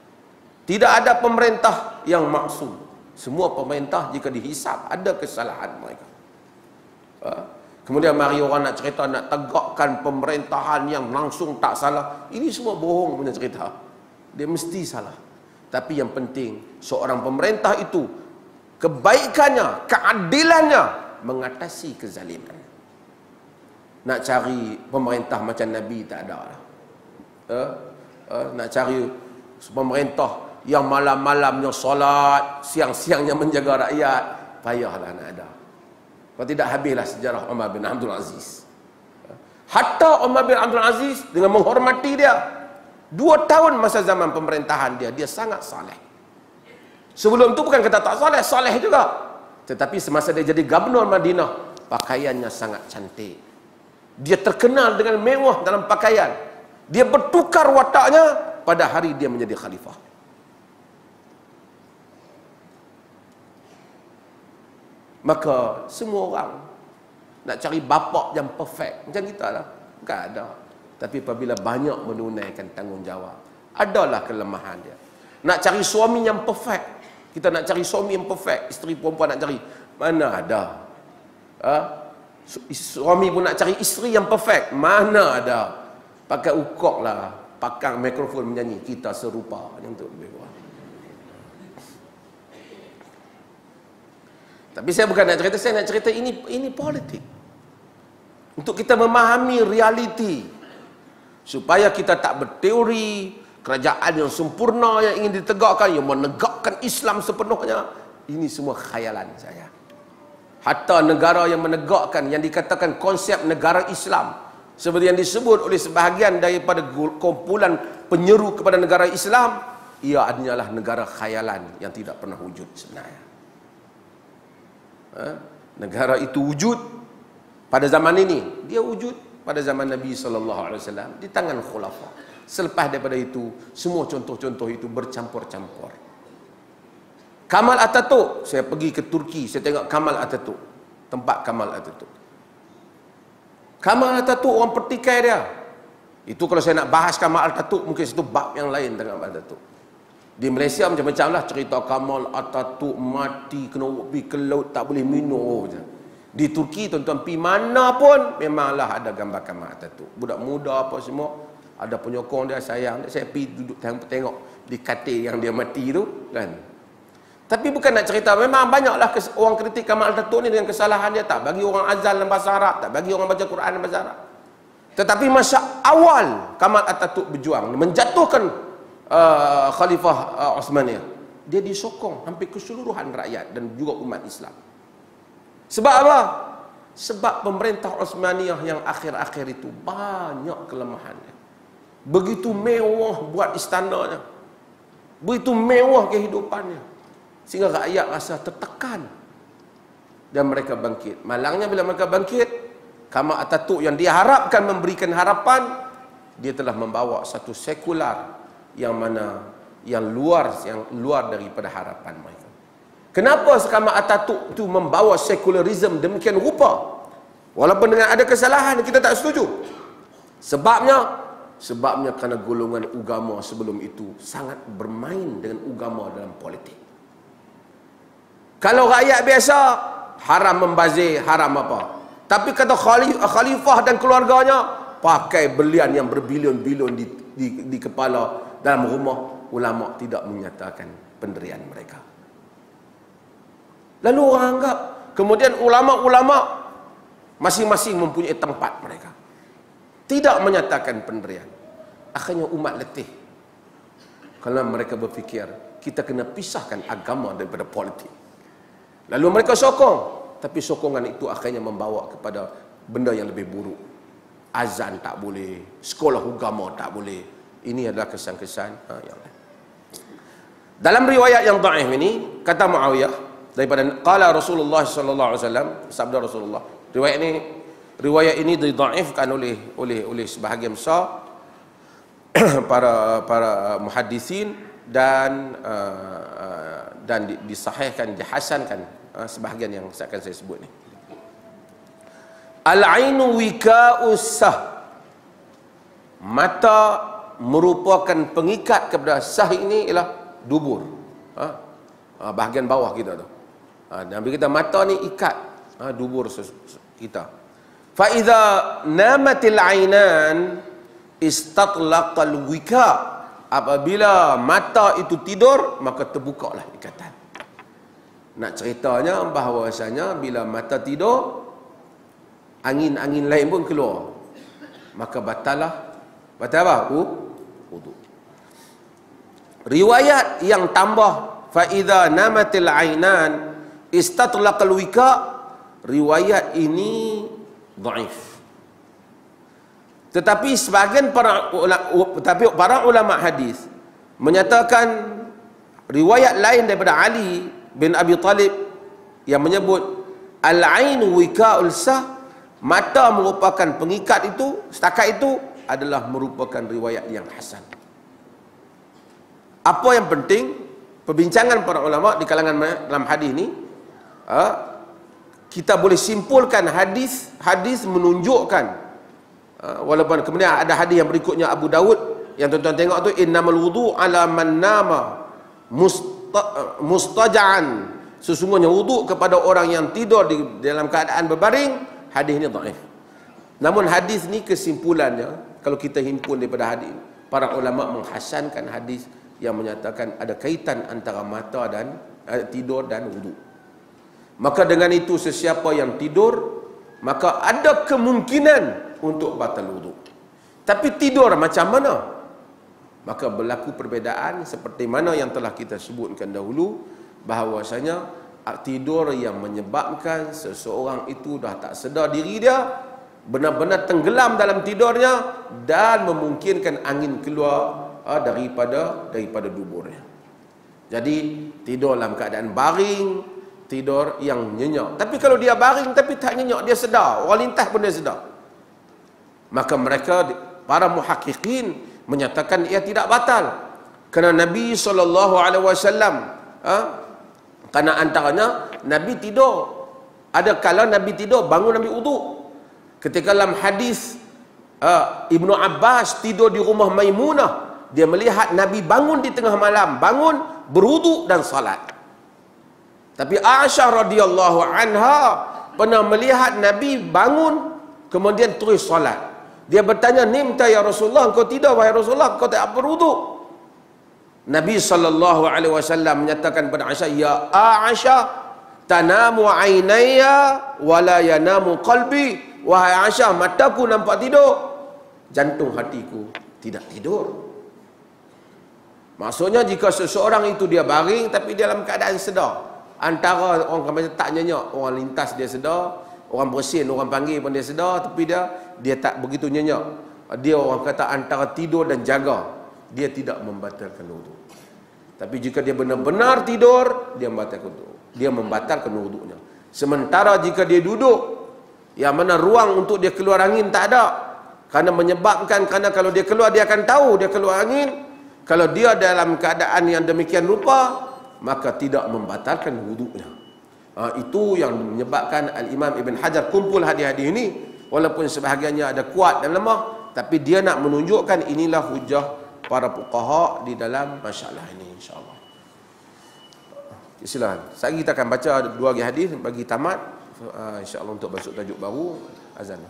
Tidak ada pemerintah yang maksum. Semua pemerintah jika dihisap ada kesalahan mereka. Kemudian mari orang nak cerita nak tegakkan pemerintahan yang langsung tak salah. Ini semua bohong punya cerita. Dia mesti salah. Tapi yang penting seorang pemerintah itu kebaikannya, keadilannya mengatasi kezaliman. Nak cari pemerintah macam Nabi tak ada lah. Nak cari pemerintah yang malam-malamnya solat, siang-siangnya menjaga rakyat, payahlah nak ada. Kalau tidak habislah sejarah Umar bin Abdul Aziz. Hatta Umar bin Abdul Aziz dengan menghormati dia, 2 tahun masa zaman pemerintahan dia sangat saleh. Sebelum itu bukan kata tak saleh, saleh juga. Tetapi semasa dia jadi gubernur Madinah, pakaiannya sangat cantik. Dia terkenal dengan mewah dalam pakaian. Dia bertukar wataknya pada hari dia menjadi khalifah. Maka semua orang nak cari bapak yang perfect macam kita lah, bukan ada. Tapi apabila banyak menunaikan tanggungjawab, adalah kelemahan dia. Nak cari suami yang perfect, kita nak cari suami yang perfect, isteri perempuan nak cari, mana ada? Suami pun nak cari isteri yang perfect, mana ada? Pakai ukok lah, pakang mikrofon menyanyi, kita serupa, yang tu lebih kurang. Tapi saya bukan nak cerita, saya nak cerita ini politik. Untuk kita memahami realiti. Supaya kita tak berteori kerajaan yang sempurna yang ingin ditegakkan, yang menegakkan Islam sepenuhnya. Ini semua khayalan saya. Hatta negara yang menegakkan, yang dikatakan konsep negara Islam, seperti yang disebut oleh sebahagian daripada kumpulan penyeru kepada negara Islam, ia adalah negara khayalan yang tidak pernah wujud sebenarnya. Negara itu wujud pada zaman ini, dia wujud pada zaman Nabi SAW di tangan khulafa. Selepas daripada itu, semua contoh-contoh itu bercampur-campur. Kamal Atatürk, saya pergi ke Turki, saya tengok Kamal Atatürk, tempat Kamal Atatürk. Kamal Atatürk orang pertikai dia. Itu kalau saya nak bahas Kamal Atatürk, mungkin satu bab yang lain dengan Kamal Atatürk. Di Malaysia macam-macam lah cerita Kamal Atatürk mati, kena pergi ke laut, tak boleh minum je. Di Turki tuan-tuan pergi mana pun memanglah ada gambar Kamal Atatürk. Budak muda apa semua, ada penyokong dia, sayang dia. Saya pergi duduk tengok di katil yang dia mati tu kan. Tapi bukan nak cerita, memang banyaklah orang kritik Kamal Atatürk ni dengan kesalahan dia. Tak bagi orang azan dalam bahasa Arab, tak bagi orang baca Quran dalam bahasa Arab. Tetapi masa awal Kamal Atatürk berjuang menjatuhkan Khalifah Osmaniyah, dia disokong hampir keseluruhan rakyat dan juga umat Islam. Sebab apa? Sebab pemerintah Osmaniyah yang akhir-akhir itu banyak kelemahannya. Begitu mewah buat istananya, begitu mewah kehidupannya, sehingga rakyat rasa tertekan dan mereka bangkit. Malangnya bila mereka bangkit, Kamal Atatürk yang diharapkan memberikan harapan, dia telah membawa satu sekular yang mana yang luar daripada harapan mereka. Kenapa Kamal Atatürk itu membawa sekularisme demikian rupa? Walaupun dengan ada kesalahan kita tak setuju. Sebabnya kerana golongan agama sebelum itu sangat bermain dengan agama dalam politik. Kalau rakyat biasa, haram membazir, haram apa. Tapi kata khalifah dan keluarganya, pakai belian yang berbilion-bilion di kepala dalam rumah, ulama tidak menyatakan pendirian mereka. Lalu orang anggap, kemudian ulama-ulama masing-masing mempunyai tempat mereka, tidak menyatakan pendirian. Akhirnya umat letih kerana mereka berfikir kita kena pisahkan agama daripada politik. Lalu mereka sokong, tapi sokongan itu akhirnya membawa kepada benda yang lebih buruk. Azan tak boleh, sekolah agama tak boleh. Ini adalah kesan-kesan yang lain. Dalam riwayat yang dhaif ini, kata Muawiyah daripada qala Rasulullah sallallahu alaihi wasallam, sabda Rasulullah. Riwayat ini didhaifkan oleh sebahagian besar para muhaddisin dan disahihkan, dihasankan sebahagian yang akan saya sebut ni. Al-ainu wika'us sah. Mata merupakan pengikat kepada sah ini ialah dubur. Bahagian bawah kita tu. Nabi kita mata ni ikat dubur kita. Fa idza namatil ainan istatlaqal wika. Apabila mata itu tidur, maka terbukalah ikatan. Nak ceritanya bahawasanya bila mata tidur, angin-angin lain pun keluar. Maka batal apa? Wudu. Riwayat yang tambah fa idza namatil ainan istatlaqal wika, riwayat ini dhaif. Tetapi sebahagian para ulama hadis menyatakan riwayat lain daripada Ali bin Abi Talib yang menyebut al-ainu wika'ul sah, mata merupakan pengikat itu, setakat itu adalah merupakan riwayat yang hasan. Apa yang penting, perbincangan para ulama di kalangan dalam hadis ni, kita boleh simpulkan hadis menunjukkan, walaupun kemudian ada hadis yang berikutnya Abu Daud yang tuan-tuan tengok tu, innamal wudu ala man nama mustaja'an, sesungguhnya wudu kepada orang yang tidur di dalam keadaan berbaring. Hadis ni dhaif. Namun hadis ni kesimpulannya, kalau kita himpun daripada hadis, para ulama menghasankan hadis yang menyatakan ada kaitan antara mata dan tidur dan wudu. Maka dengan itu sesiapa yang tidur, maka ada kemungkinan untuk batal wudu. Tapi tidur macam mana? Maka berlaku perbezaan seperti mana yang telah kita sebutkan dahulu, bahawasanya tidur yang menyebabkan seseorang itu dah tak sedar diri dia, benar-benar tenggelam dalam tidurnya dan memungkinkan angin keluar daripada duburnya. Jadi tidur dalam keadaan baring, tidur yang nyenyak. Tapi kalau dia baring tapi tak nyenyak, dia sedar, orang lintas pun dia sedar, maka mereka, para muhaqqiqin, menyatakan ia tidak batal. Kerana Nabi SAW, kerana antaranya Nabi tidur, ada kala Nabi tidur bangun Nabi wudu. Ketika dalam hadis Ibnu Abbas tidur di rumah Maimunah, dia melihat Nabi bangun di tengah malam, bangun berwudu dan salat. Tapi Aisyah radhiyallahu anha pernah melihat Nabi bangun kemudian terus salat. Dia bertanya, "Nimta ya Rasulullah, engkau tidur wahai Rasulullah, engkau tak berwudu?" Nabi SAW menyatakan kepada Aisyah, "Ya Aisyah, tanamu ainaya wala yanamu qalbi." Wahai Aisyah, mataku nampak tidur, jantung hatiku tidak tidur. Maksudnya jika seseorang itu dia baring tapi dia dalam keadaan sedar, antara orang kata tak nyenyak, orang lintas dia sedar, orang bersin, orang panggil pun dia sedar, tapi dia tak begitu nyenyak. Dia orang kata antara tidur dan jaga, dia tidak membatalkan wudu. Tapi jika dia benar-benar tidur, dia membatalkan wudu. Dia membatalkan wudunya. Sementara jika dia duduk, yang mana ruang untuk dia keluar angin tak ada, kerana kalau dia keluar dia akan tahu dia keluar angin. Kalau dia dalam keadaan yang demikian rupa, maka tidak membatalkan wudunya. Itu yang menyebabkan Al-Imam Ibn Hajar kumpul hadis-hadis ini, walaupun sebahagiannya ada kuat dan lemah, tapi dia nak menunjukkan inilah hujah para fuqaha di dalam masalah ini, insya-Allah. Silakan. Sekarang kita akan baca dua lagi hadis bagi tamat, insya-Allah, untuk masuk tajuk baru azan.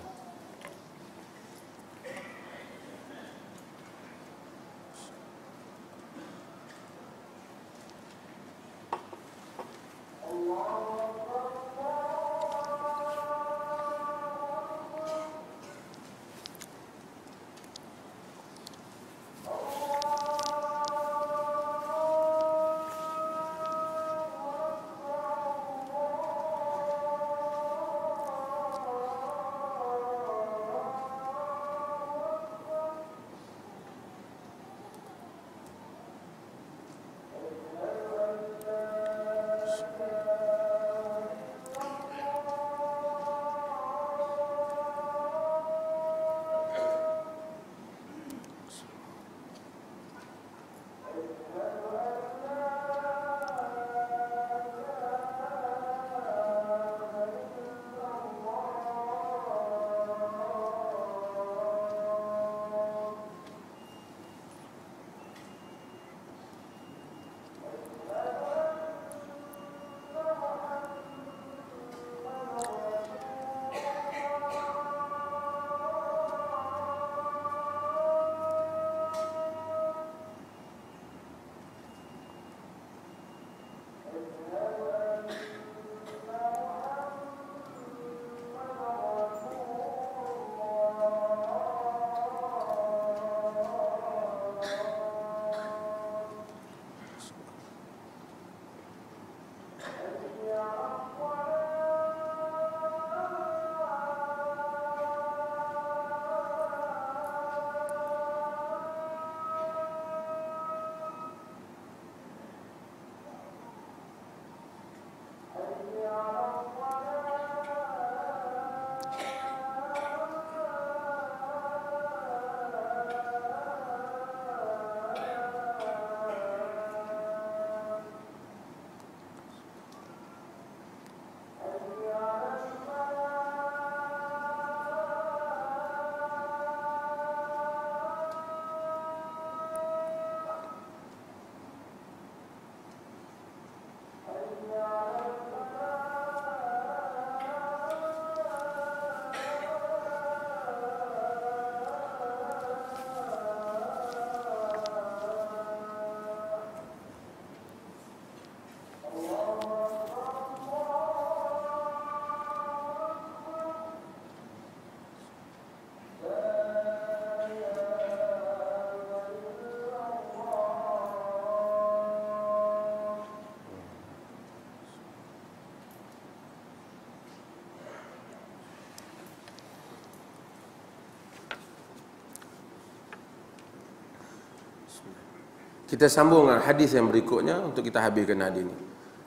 Kita sambung dengan hadis yang berikutnya untuk kita habiskan hadis ini.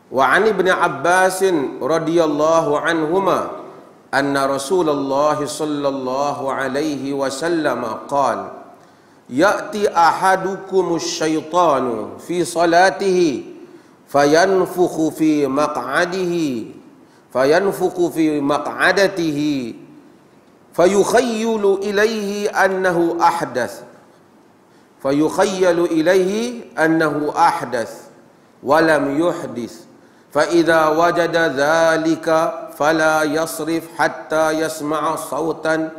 Wa 'an Ibnu Abbas radhiyallahu anhuma anna Rasulullah sallallahu alaihi wasallam qala ya'ti ahadukumus syaitanu fi salatihi fayanfukhu fi maq'adatihi fayukhayyalu ilaihi annahu ahdath wa lam yuhdith fa idza wajada dhalika fala yasrif hatta yasma'a sautan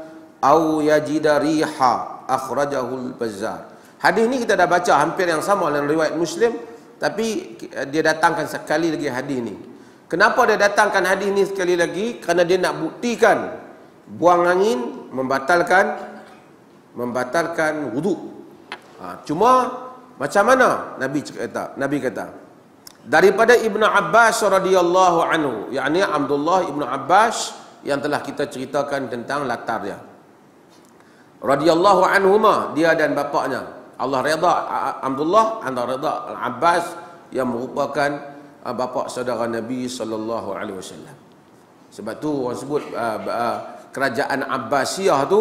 aw yajida riha, akhrajahu al-Bazzar. Hadis ni kita dah baca hampir yang sama dalam riwayat Muslim, tapi dia datangkan sekali lagi hadis ni. Kenapa dia datangkan hadis ni sekali lagi? Kerana dia nak buktikan buang angin membatalkan wudu. Cuma macam mana Nabi kata daripada Ibnu Abbas radhiyallahu anhu, yakni Abdullah Ibnu Abbas yang telah kita ceritakan tentang latar dia. Radhiyallahu anhuma, dia dan bapaknya. Allah redha Abdullah, anda redha Al-Abbas yang merupakan bapa saudara Nabi sallallahu alaihi wasallam. Sebab tu orang sebut kerajaan Abbasiyah tu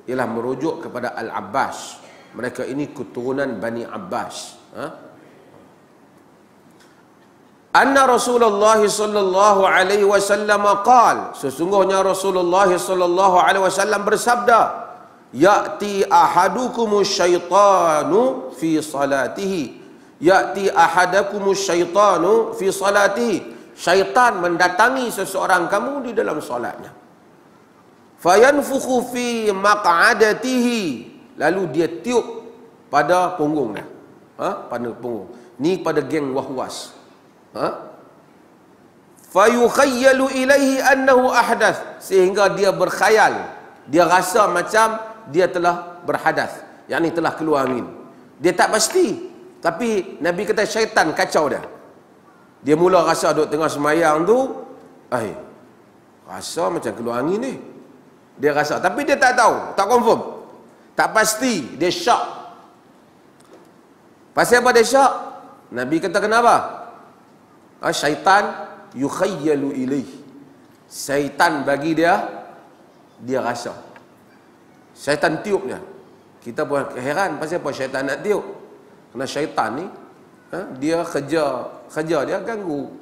ialah merujuk kepada Al-Abbas. Mereka ini keturunan Bani Abbas. Anna Rasulullah sallallahu alaihi wasallam qala, sesungguhnya Rasulullah sallallahu alaihi wasallam bersabda, ya'ti ahadukumus syaitanu fi salatihi. Ya'ti ahadakumus syaitanu fi salatihi. Syaitan mendatangi seseorang kamu di dalam solatnya. Fayanfukhu fi maq'adatihi. Lalu dia tiup pada punggungnya. Pada punggung. Ni pada geng wahwas. Fayukhayyalu ilaihi annahu ahdath. Sehingga dia berkhayal, dia rasa macam dia telah berhadas, yakni telah keluar angin. Dia tak pasti, tapi Nabi kata syaitan kacau dia. Dia mula rasa duduk tengah semayang tu, rasa macam keluar angin ni. Dia rasa, tapi dia tak tahu, tak confirm, tak pasti, dia syak. Pasal apa dia syak? Nabi kata kenapa? Syaitan yukhayyalu ilaih. Syaitan bagi dia rasa. Syaitan tiup dia. Kita pun heran pasal apa syaitan nak tiup. Kerana syaitan ni dia kerja dia ganggu.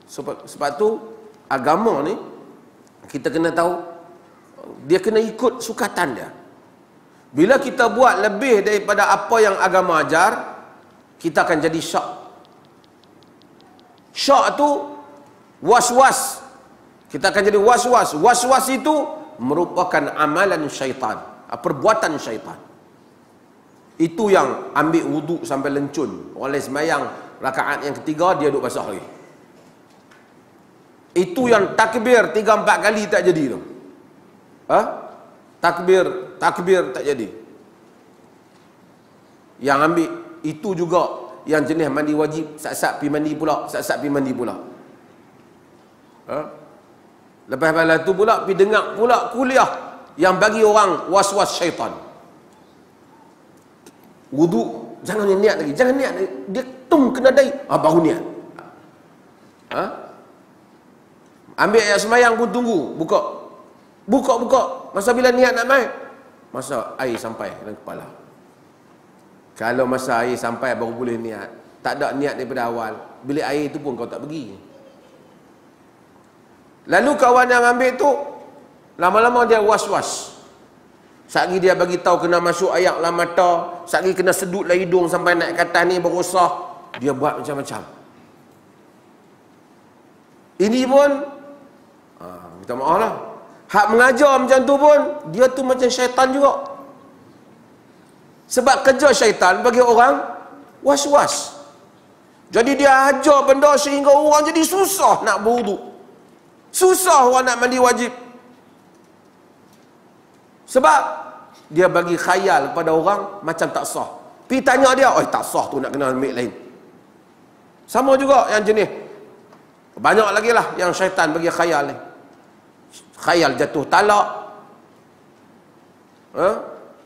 Sebab tu agama ni kita kena tahu, dia kena ikut sukatan dia. Bila kita buat lebih daripada apa yang agama ajar, kita akan jadi syak. Syak tu was-was. Kita akan jadi was-was. Was-was itu merupakan amalan syaitan, perbuatan syaitan. Itu yang ambil wuduk sampai lencun, oleh semayang rakaat yang ketiga dia duduk basah lagi. Itu yang takbir 3-4 kali tak jadi tu. Takbir tak jadi. Yang ambil itu juga yang jenis mandi wajib, sat-sat pi mandi pula. Lepas tu pula pi dengar pula kuliah yang bagi orang was-was syaitan. Wudu jangan niat lagi, dia kena dai, baru niat. Ambil ayat semayang pun tunggu, buka. Masa bila niat nak main, masa air sampai dalam kepala. Kalau masa air sampai baru boleh niat. Tak ada niat daripada awal, bilik air itu pun kau tak pergi. Lalu kawan yang ambil tu lama-lama dia was-was. Satgi dia bagi tahu kena masuk air dalam mata, satgi kena sedutlah hidung sampai naik ke atas ni berusah. Dia buat macam-macam. Ini pun minta maaf lah. Hak mengajar macam tu pun, dia tu macam syaitan juga. Sebab kerja syaitan bagi orang was-was. Jadi dia ajar benda sehingga orang jadi susah nak berwuduk. Susah orang nak mandi wajib. Sebab dia bagi khayal kepada orang macam tak sah. Pergi tanya dia, tak sah tu, nak kena ambil lain. Sama juga yang jenis. Banyak lagi lah yang syaitan bagi khayal ni. Khayal jatuh talak.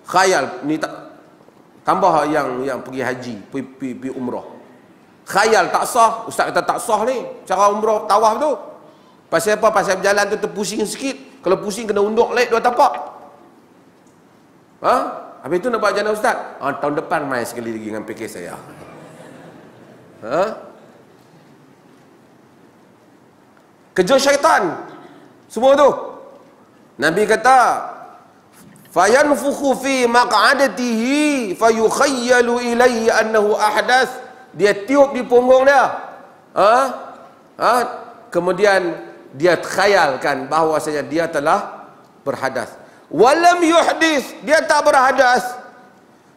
Khayal ni Tambah yang pergi haji, pergi umrah. Khayal tak sah, ustaz kata tak sah ni cara umrah tawaf tu. Pasal apa? Pasal berjalan tu terpusing sikit. Kalau pusing kena unduk lek 2 tapak. Ha? Habis tu nak buat macam mana ustaz? Tahun depan mai sekali lagi dengan pakej saya. Ha? Kerja syaitan. Semua tu. Nabi kata, fayanfukhu fi maq'adatihi fayukhayyalu ilayhi annahu ahdath. Dia tiup di punggung dia. Kemudian dia khayalkan bahawasanya dia telah berhadas. Walam yuhdis, dia tak berhadas.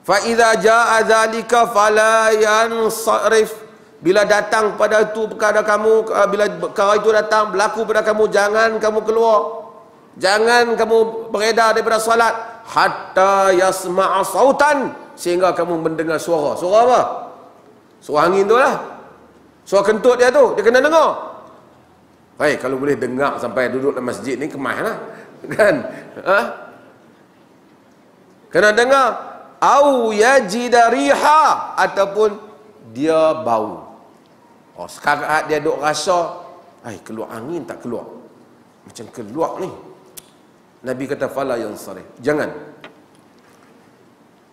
Fa idza jaa dzalika fala yansarif. Bila datang pada itu perkara kamu, bila perkara itu datang berlaku pada kamu, jangan kamu keluar. Jangan kamu beredar daripada salat hatta yasma'a sautan, sehingga kamu mendengar suara. Suara apa? Suara angin tu lah. Suara kentut dia tu, dia kena dengar. Hai, kalau boleh dengar sampai duduk dalam masjid ni kemas lah. Kan? Kena dengar. Au yajida riha, ataupun dia bau. Sekarang dia duk rasa, keluar angin tak keluar. Macam keluar ni. Nabi kata fala yansarif. Jangan.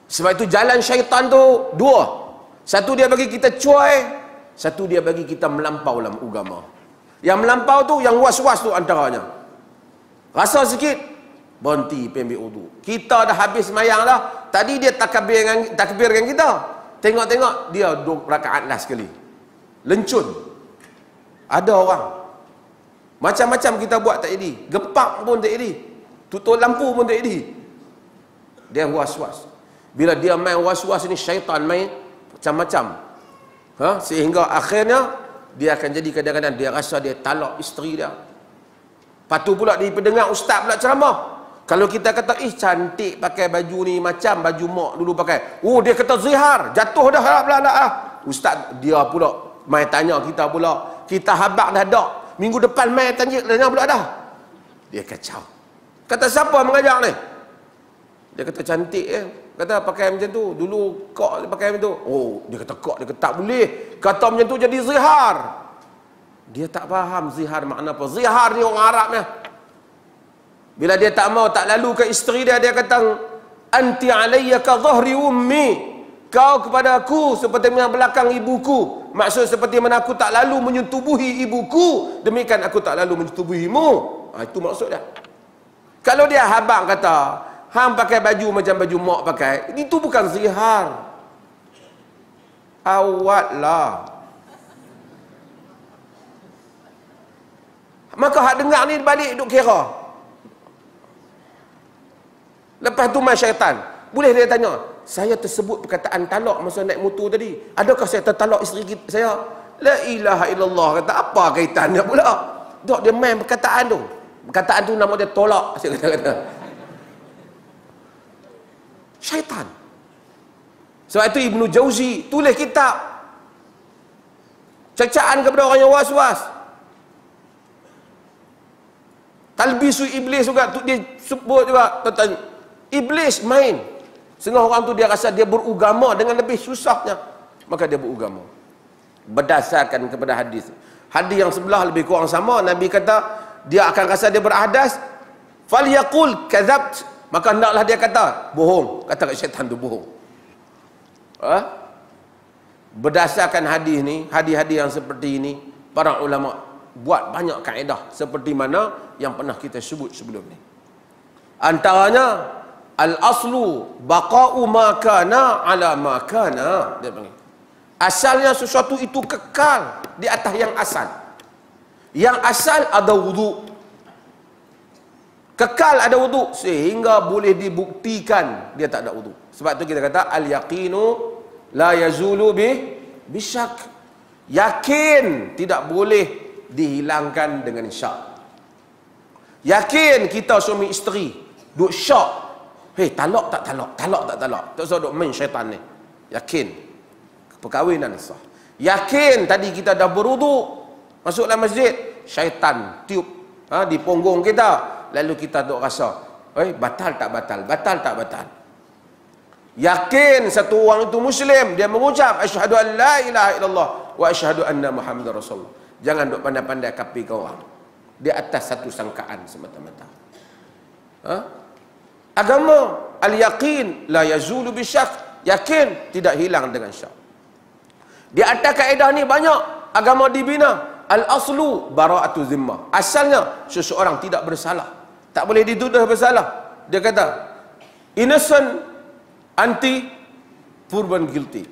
Sebab itu jalan syaitan tu dua. Satu dia bagi kita cuai, satu dia bagi kita melampau dalam agama. Yang melampau tu, yang was-was tu antaranya. Rasa sikit, berhenti pergi ambil wudu. Kita dah habis semayang dah. Tadi dia takbir dengan kita. Tengok-tengok, dia 2 rakaat last sekali. Lencun. Ada orang. Macam-macam kita buat tak jadi. Gempak pun tak jadi. Tutup lampu pun tak jadi. Dia was-was. Bila dia main was-was ni, syaitan main macam-macam. Sehingga akhirnya, dia akan jadi kadang-kadang dia rasa dia talak isteri dia. Lepas tu pula dia pendengar ustaz pula ceramah. Kalau kita kata, cantik pakai baju ni macam baju mak dulu pakai. Dia kata zihar. Jatuh dah pula dah. Ustaz dia pula mai tanya kita pula. Kita habaq dah dak. Minggu depan mai tanya pula dah. Dia kacau. Kata siapa mengajar ni? Dia kata cantik Kata pakai macam tu. Dulu kok pakai macam tu. Dia kata kok. Dia kata tak boleh. Kata macam tu jadi zihar. Dia tak faham zihar makna apa. Zihar ni orang Arabnya. Bila dia tak mau, tak lalu ke isteri dia, dia kata, anti alayya ka dhahri ummi. Kau kepada aku seperti yang belakang ibuku. Maksud seperti mana aku tak lalu menyetubuhi ibuku, demikian aku tak lalu menyetubuhimu. Itu maksud dia. Kalau dia habang kata, hang pakai baju macam baju mak pakai, itu bukan zihar. Awatlah. Maka hak dengar ni balik duk kira. Lepas tu mai syaitan. Boleh dia tanya, saya tersebut perkataan talak masa naik motor tadi. Adakah saya tertalak isteri saya? La ilaha illallah. Kata apa kaitannya pula? Dok dia main perkataan tu. Perkataan tu nama dia tolak. Saya kata. Syaitan. Sebab itu Ibnu Jauzi tulis kitab. Cacaan kepada orang yang was-was. Talbisu iblis juga tu dia sebut juga tentang iblis main. Setengah orang tu dia rasa dia beragama dengan lebih susahnya, maka dia beragama berdasarkan kepada hadis. Hadis yang sebelah lebih kurang sama. Nabi kata dia akan rasa dia berhadas, falyaqul kadzabt, maka hendaklah dia kata bohong. Kata kat syaitan tu bohong. Berdasarkan hadis ni, hadis-hadis yang seperti ini, para ulama buat banyak kaedah seperti mana yang pernah kita sebut sebelum ni. Antaranya al-aslu baqa'u ma kana ala ma kana, dia panggil. Asalnya sesuatu itu kekal di atas yang asal. Yang asal ada wudu. Kekal ada wudu sehingga boleh dibuktikan dia tak ada wudu. Sebab tu kita kata al-yaqinu la yazulu bisyak. Yakin tidak boleh dihilangkan dengan syak. Yakin kita suami isteri duk syak, talak tak talak, talak tak talak, tak usah duk main syaitan ni. Yakin perkahwinan sah. Yakin tadi kita dah berwuduk masuk dalam masjid, syaitan tiup di punggung kita, lalu kita duk rasa batal tak batal, batal tak batal. Yakin satu orang itu Muslim, dia mengucap asyhadu an la ilaha illallah wa asyhadu anna Muhammadar Rasulullah. Jangan duk pandai-pandai kapi kau orang di atas satu sangkaan semata-mata. Agama al-yaqin la yazulu bisyak. Yakin tidak hilang dengan syak. Di atas kaedah ni banyak agama dibina. Al-aslu bara'atu zimmah. Asalnya seseorang tidak bersalah, tak boleh dituduh bersalah. Dia kata innocent anti proven guilty.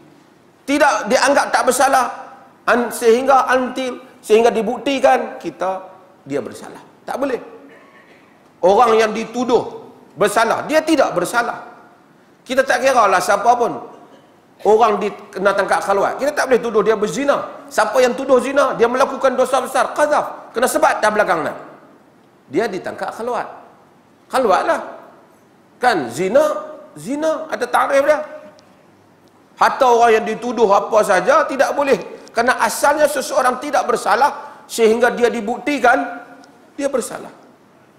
Tidak dianggap tak bersalah sehingga dibuktikan dia bersalah. Tak boleh. Orang yang dituduh bersalah, dia tidak bersalah. Kita tak kira lah siapa pun. Orang kena tangkap khaluat, kita tak boleh tuduh dia berzina. Siapa yang tuduh zina, dia melakukan dosa besar, qazaf, kena sebat dah belakang nak. Dia ditangkap khaluat. Khaluatlah. Kan zina ada tarikh dia. Hatta orang yang dituduh apa saja tidak boleh. Kerana asalnya seseorang tidak bersalah sehingga dia dibuktikan dia bersalah.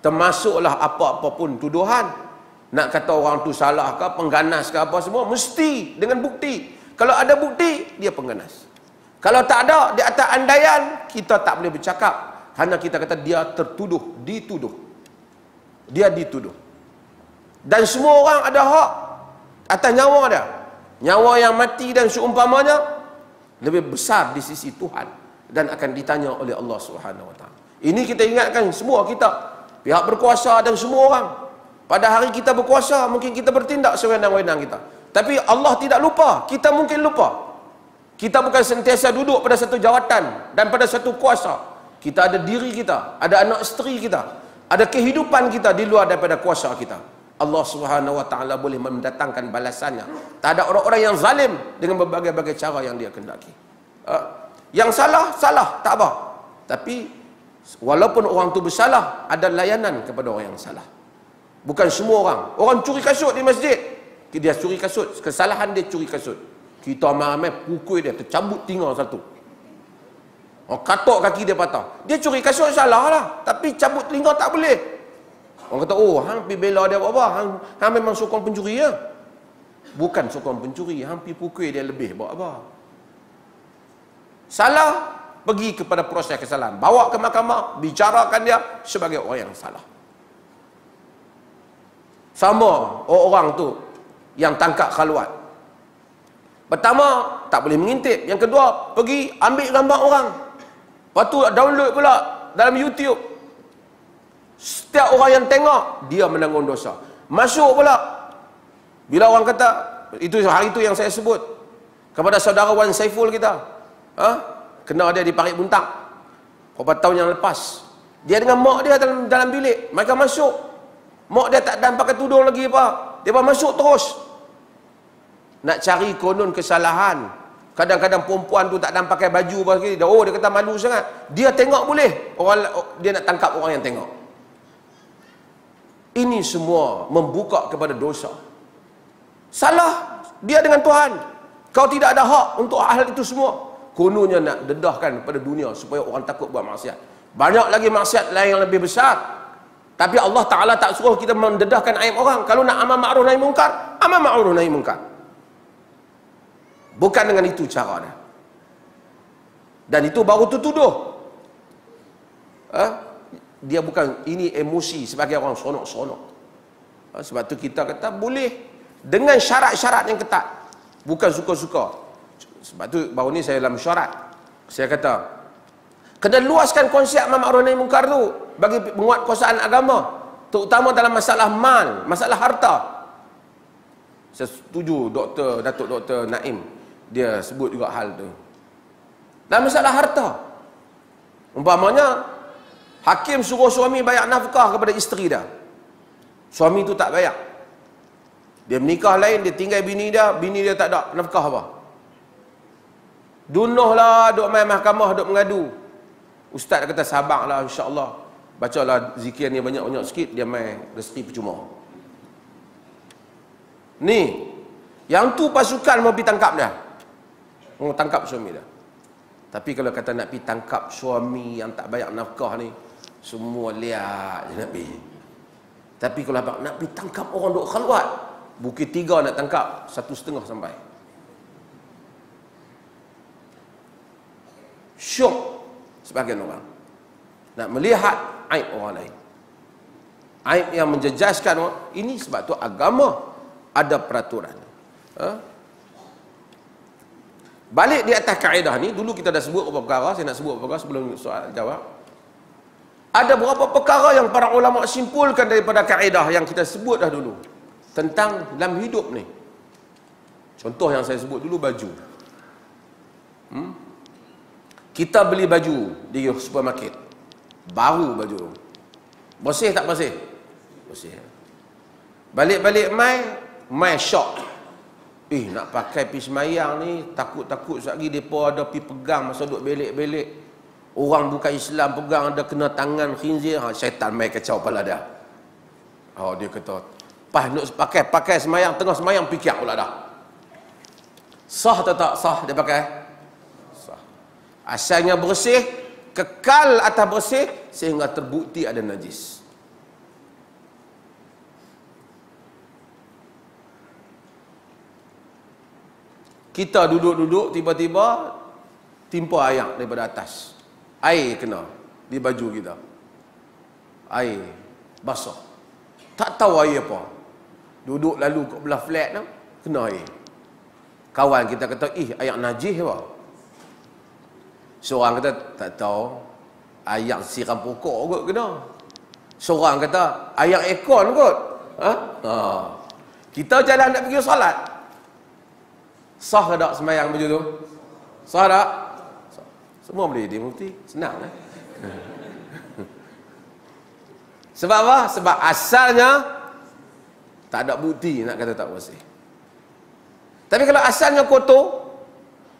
Termasuklah apa-apa pun tuduhan. Nak kata orang tu salah ke, pengganas ke apa semua, mesti dengan bukti. Kalau ada bukti, dia pengganas. Kalau tak ada, di atas andaian, kita tak boleh bercakap. Hanya kita kata dia tertuduh, dituduh. Dia dituduh. Dan semua orang ada hak atas nyawa dia. Nyawa yang mati dan seumpamanya lebih besar di sisi Tuhan dan akan ditanya oleh Allah Subhanahu Wa Taala. Ini kita ingatkan semua kita, pihak berkuasa dan semua orang. Pada hari kita berkuasa, mungkin kita bertindak sewenang-wenang kita. Tapi Allah tidak lupa, kita mungkin lupa. Kita bukan sentiasa duduk pada satu jawatan dan pada satu kuasa. Kita ada diri kita, ada anak isteri kita, ada kehidupan kita di luar daripada kuasa kita. Allah Subhanahu Wa Taala boleh mendatangkan balasannya. Tak ada orang-orang yang zalim dengan berbagai-bagai cara yang dia kehendaki. Yang salah, tak apa. Tapi walaupun orang tu bersalah, ada layanan kepada orang yang salah. Bukan semua orang. Orang curi kasut di masjid, dia curi kasut, kesalahan dia curi kasut. Kita ramai pukul dia, tercabut telinga satu. Katok kaki dia patah. Dia curi kasut salah lah, tapi cabut telinga tak boleh. Orang kata, oh, hang pergi bela dia buat apa? Hang memang sokong pencuri ya? Bukan sokong pencuri, hang pergi pukul dia lebih buat apa? Salah, pergi kepada proses kesalahan. Bawa ke mahkamah, bicarakan dia sebagai orang yang salah. Sama orang tu yang tangkap khaluat. Pertama, tak boleh mengintip. Yang kedua, pergi ambil gambar orang. Lepas tu download pula dalam YouTube. Setiap orang yang tengok, dia menanggung dosa. Masuk pula. Bila orang kata, itu hari itu yang saya sebut kepada saudara Wan Saiful kita. Kena dia di Parit Buntang. Beberapa tahun yang lepas. Dia dengan mak dia dalam bilik. Mereka masuk. Mak dia tak dan pakai tudung lagi apa. Dia pun masuk terus. Nak cari konon kesalahan. Kadang-kadang perempuan tu tak dan pakai baju apa lagi. Oh, dia kata malu sangat. Dia tengok boleh. Dia nak tangkap orang yang tengok. Ini semua membuka kepada dosa. Salah dia dengan Tuhan. Kau tidak ada hak untuk hal itu semua. Kononnya nak dedahkan kepada dunia supaya orang takut buat maksiat. Banyak lagi maksiat lain yang lebih besar. Tapi Allah Ta'ala tak suruh kita mendedahkan aib orang. Kalau nak amal ma'ruf nahi mungkar, amal ma'ruf nahi mungkar. Bukan dengan itu caranya. Dan itu baru tuduh. Dia bukan, ini emosi sebagai orang seronok-seronok. Sebab tu kita kata boleh dengan syarat-syarat yang ketat. Bukan suka-suka. Sebab tu baru ni saya dalam syarat. Saya kata, kena luaskan konsep amal ma'ruf nahi mungkar tu bagi penguatkuasaan agama, terutama dalam masalah mal, masalah harta. Saya setuju Datuk Dr. Naim dia sebut juga hal tu. Dalam masalah harta, umpamanya hakim suruh suami bayar nafkah kepada isteri dia. Suami tu tak bayar. Dia menikah lain, dia tinggal bini dia tak ada nafkah apa. Dunuhlah, duk main mahkamah, duk mengadu. Ustaz kata sabarlah, insya-Allah. Bacalah zikir ni banyak-banyak sikit, dia main rezeki percuma. Ni, yang tu pasukan mau pergi tangkap dia. Mau tangkap suami dia. Tapi kalau kata nak pergi tangkap suami yang tak bayar nafkah ni, semua lihat je nak pergi. Tapi kalau nak pergi tangkap orang duk khaluat, Bukit Tiga nak tangkap 1,5 sampai. Syok sebagian orang nak melihat aib orang lain, aib yang menjejaskan orang. Ini sebab tu agama ada peraturan. Balik di atas kaedah ni, dulu kita dah sebut beberapa perkara. Saya nak sebut beberapa perkara sebelum soal jawab. Ada beberapa perkara yang para ulama simpulkan daripada kaedah yang kita sebut dah dulu tentang dalam hidup ni. Contoh yang saya sebut dulu, baju. Kita beli baju di supermarket, baru baju, bersih tak bersih? Bersih. Balik-balik mai syok. Nak pakai pergi semayang ni, takut-takut sekejap lagi mereka ada pergi pegang masa duduk belik-belik. Orang bukan Islam pegang, ada kena tangan khinzir. Syaitan mai kacau kepala dia. Dia kata, pas nak pakai semayang, tengah semayang fikir pula dah. Sah atau tak sah dia pakai? Sah. Asalnya bersih, kekal atas bersih sehingga terbukti ada najis. Kita duduk-duduk, tiba-tiba timpa air daripada atas. Air kena di baju kita. Air basah. Tak tahu air apa. Duduk lalu kat belah flat tu, kena air. Kawan kita kata, air najis apa? Seorang kata, tak tahu. Air siram pokok kot kena. Seorang kata, air aircon kot. Kita jalan nak pergi solat. Sah ke tak semayang baju tu? Sah tak? Sah. Semua boleh jadi mufti. Senang lah. Sebab apa? Sebab asalnya tak ada bukti nak kata tak bersih. Tapi kalau asalnya kotor,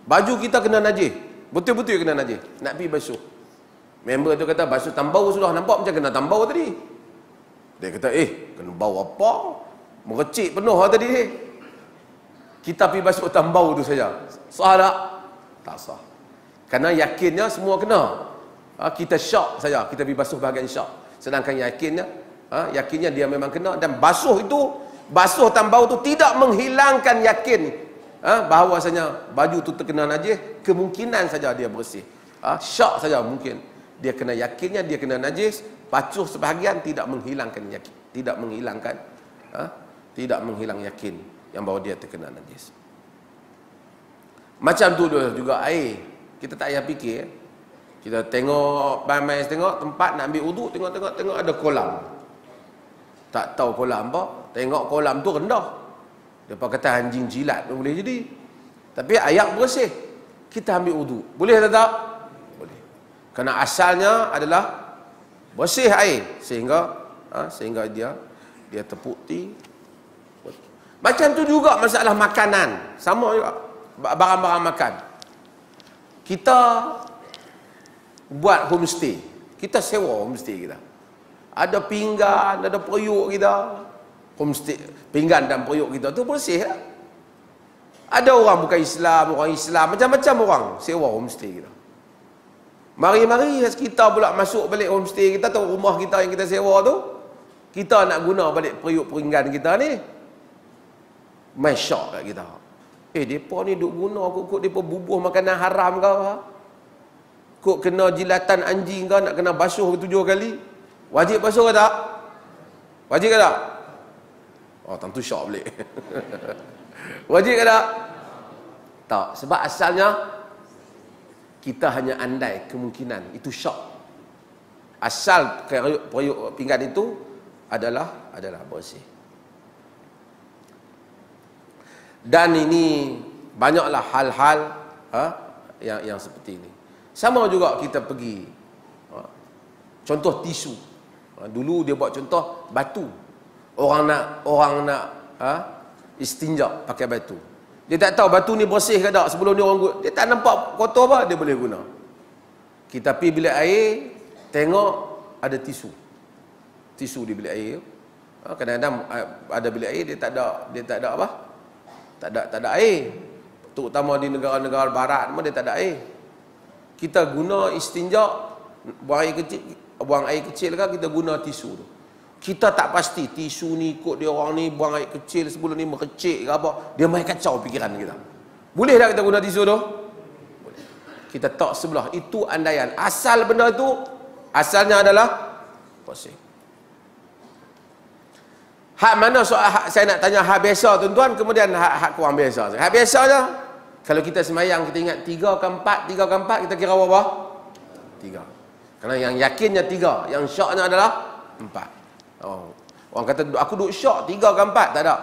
baju kita kena najis. Betul-betul kena najis. Nak pergi basuh. Member tu kata, basuh tambau sudah. Nampak macam kena tambau tadi. Dia kata, kena bau apa? Merecik penuh tadi. Kita pergi basuh tambau tu saja. Sah tak? Tak sah. Kerana yakinnya semua kena. Kita syak saja. Kita pergi basuh bahagian syak. Sedangkan yakinnya dia memang kena. Dan basuh basuh tambau tu tidak menghilangkan yakin bahawasanya baju tu terkena najis. Kemungkinan saja dia bersih. Syak saja mungkin. Dia kena yakinnya dia kena najis. Basuh sebahagian tidak menghilangkan yakin. Tidak menghilang yakin yang bahawa dia terkena najis. Macam tu juga air. Kita tak payah fikir. Kita tengok tempat nak ambil wuduk, tengok ada kolam. Tak tahu kolam apa, tengok kolam tu rendah. Depa kata anjing jilat pun boleh jadi. Tapi air bersih. Kita ambil wuduk. Boleh atau tak? Boleh. Kerana asalnya adalah bersih air sehingga dia terbukti. Macam tu juga masalah makanan. Sama juga. Barang-barang makan. Kita buat homestay. Kita sewa homestay kita. Ada pinggan, ada periuk kita. Homestay, pinggan dan periuk kita tu bersih tak? Ada orang bukan Islam, orang Islam, macam-macam orang sewa homestay kita. Mari-mari kita pula masuk balik homestay kita atau rumah kita yang kita sewa tu, kita nak guna balik periuk pinggan kita ni. Masyak kat kita. Mereka ni duk guna kok mereka bubuh makanan haram ke apa? Kok kena jilatan anjing ke, nak kena basuh 7 kali? Wajib basuh ke tak? Wajib ke tak? Tentu syak balik. Wajib ke tak? Tak. Sebab asalnya kita hanya andai kemungkinan. Itu syak. Asal periuk pinggan itu adalah bersih. Dan ini banyaklah hal-hal yang seperti ini. Sama juga kita pergi contoh tisu. Dulu dia buat contoh batu. Orang nak istinja pakai batu. Dia tak tahu batu ni bersih ke tak. Sebelum ni orang dia tak nampak kotor apa, dia boleh guna. Kita pergi bilik air, tengok ada tisu. Tisu di bilik air. Kadang-kadang ada bilik air dia tak ada apa? Tak ada air. Terutama di negara-negara barat dia tak ada air. Kita guna istinja, buang air kecil ke, kita guna tisu tu. Kita tak pasti tisu ni ikut dia orang ni buang air kecil sebelum ni mercik ke apa. Dia main kacau fikiran kita. Boleh tak kita guna tisu tu? Boleh. Kita tak sebelah. Itu andaian. Asal benda tu, asalnya adalah posing. Hak mana soal hak, saya nak tanya hak biasa tuan-tuan, kemudian hak kurang biasa. Hak biasa je, kalau kita semayang, kita ingat 3 ke 4, kita kira berapa? 3. Kerana yang yakinnya 3, yang syaknya adalah 4. Oh. Orang kata aku duk syak 3 ke 4, tak ada.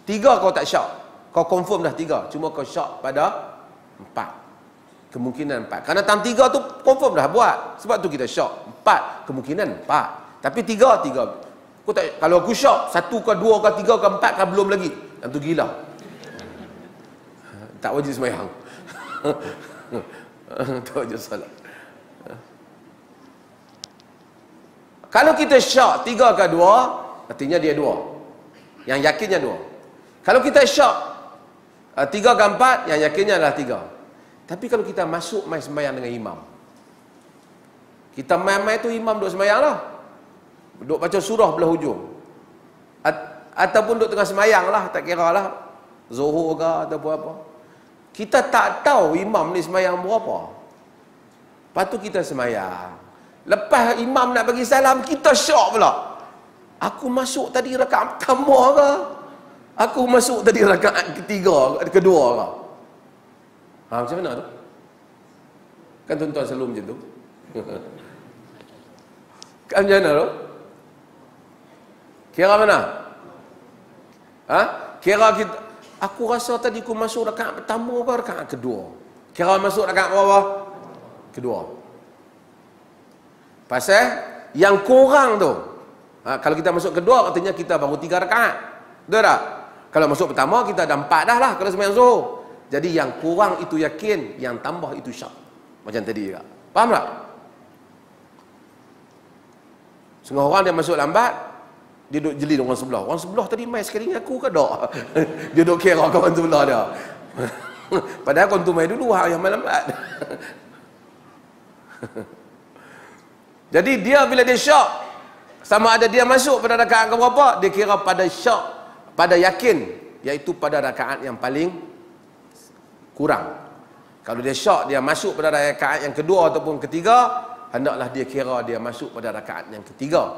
3 kau tak syak, kau confirm dah 3, cuma kau syak pada 4. Kemungkinan 4. Kerana tang 3 tu confirm dah buat. Sebab tu kita syak 4, kemungkinan 4. Tapi 3. Aku tak, kalau aku syak 1 ke 2 ke 3 ke 4 kan belum lagi. Yang tu gila. Tak wajib sembahyang. Tak wajib salat. Kalau kita syak 3 ke 2, artinya dia 2. Yang yakinnya 2. Kalau kita syak 3 ke 4, yang yakinnya adalah 3. Tapi kalau kita masuk main sembahyang dengan imam, kita main-main tu imam duduk sembahyang lah, duduk baca surah belah hujung, ataupun duduk tengah sembahyang lah, tak kira lah zuhur ke ataupun apa, kita tak tahu imam ni sembahyang berapa. Lepas tu kita sembahyang, lepas imam nak bagi salam, kita syok pula. Aku masuk tadi rakaat pertama ke? Aku masuk tadi rakaat kedua ke? Macam mana tu? Kan tuan-tuan selalu macam tu. Kan macam mana tu? Kira mana? Kira kita, aku rasa tadi aku masuk rakaat pertama ke rakaat kedua? Kira masuk rakaat berapa? Kedua. Pasal yang kurang tu, kalau kita masuk kedua, artinya kita baru 3 rakaat. Betul tak? Kalau masuk pertama, kita dah 4 dah lah kalau sembahyang zuhur. Jadi yang kurang itu yakin, yang tambah itu syak. Macam tadi juga. Faham tak? Setengah orang dia masuk lambat, dia duduk jeli dengan orang sebelah. Orang sebelah tadi main sekali dengan aku ke tak? Dia duduk kira kawan sebelah dia. Padahal kau tu main dulu, yang main lambat. Jadi dia bila dia syak, sama ada dia masuk pada rakaat ke berapa, dia kira pada syak, pada yakin, iaitu pada rakaat yang paling kurang. Kalau dia syak, dia masuk pada rakaat yang kedua ataupun ketiga, hendaklah dia kira dia masuk pada rakaat yang ketiga.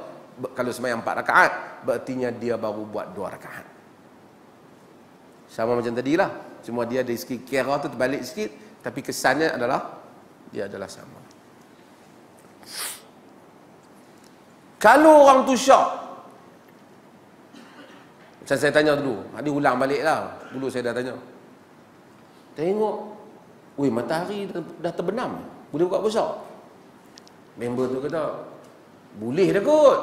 Kalau sembahyang 4 rakaat, berartinya dia baru buat 2 rakaat. Sama macam tadilah, cuma dia dari segi kira tu terbalik sikit, tapi kesannya adalah dia adalah sama. Kalau orang tu syak, macam saya tanya dulu, ini ulang balik lah, dulu saya dah tanya, tengok, weh matahari dah terbenam, boleh buka puasa? Member tu kata, boleh dah kot.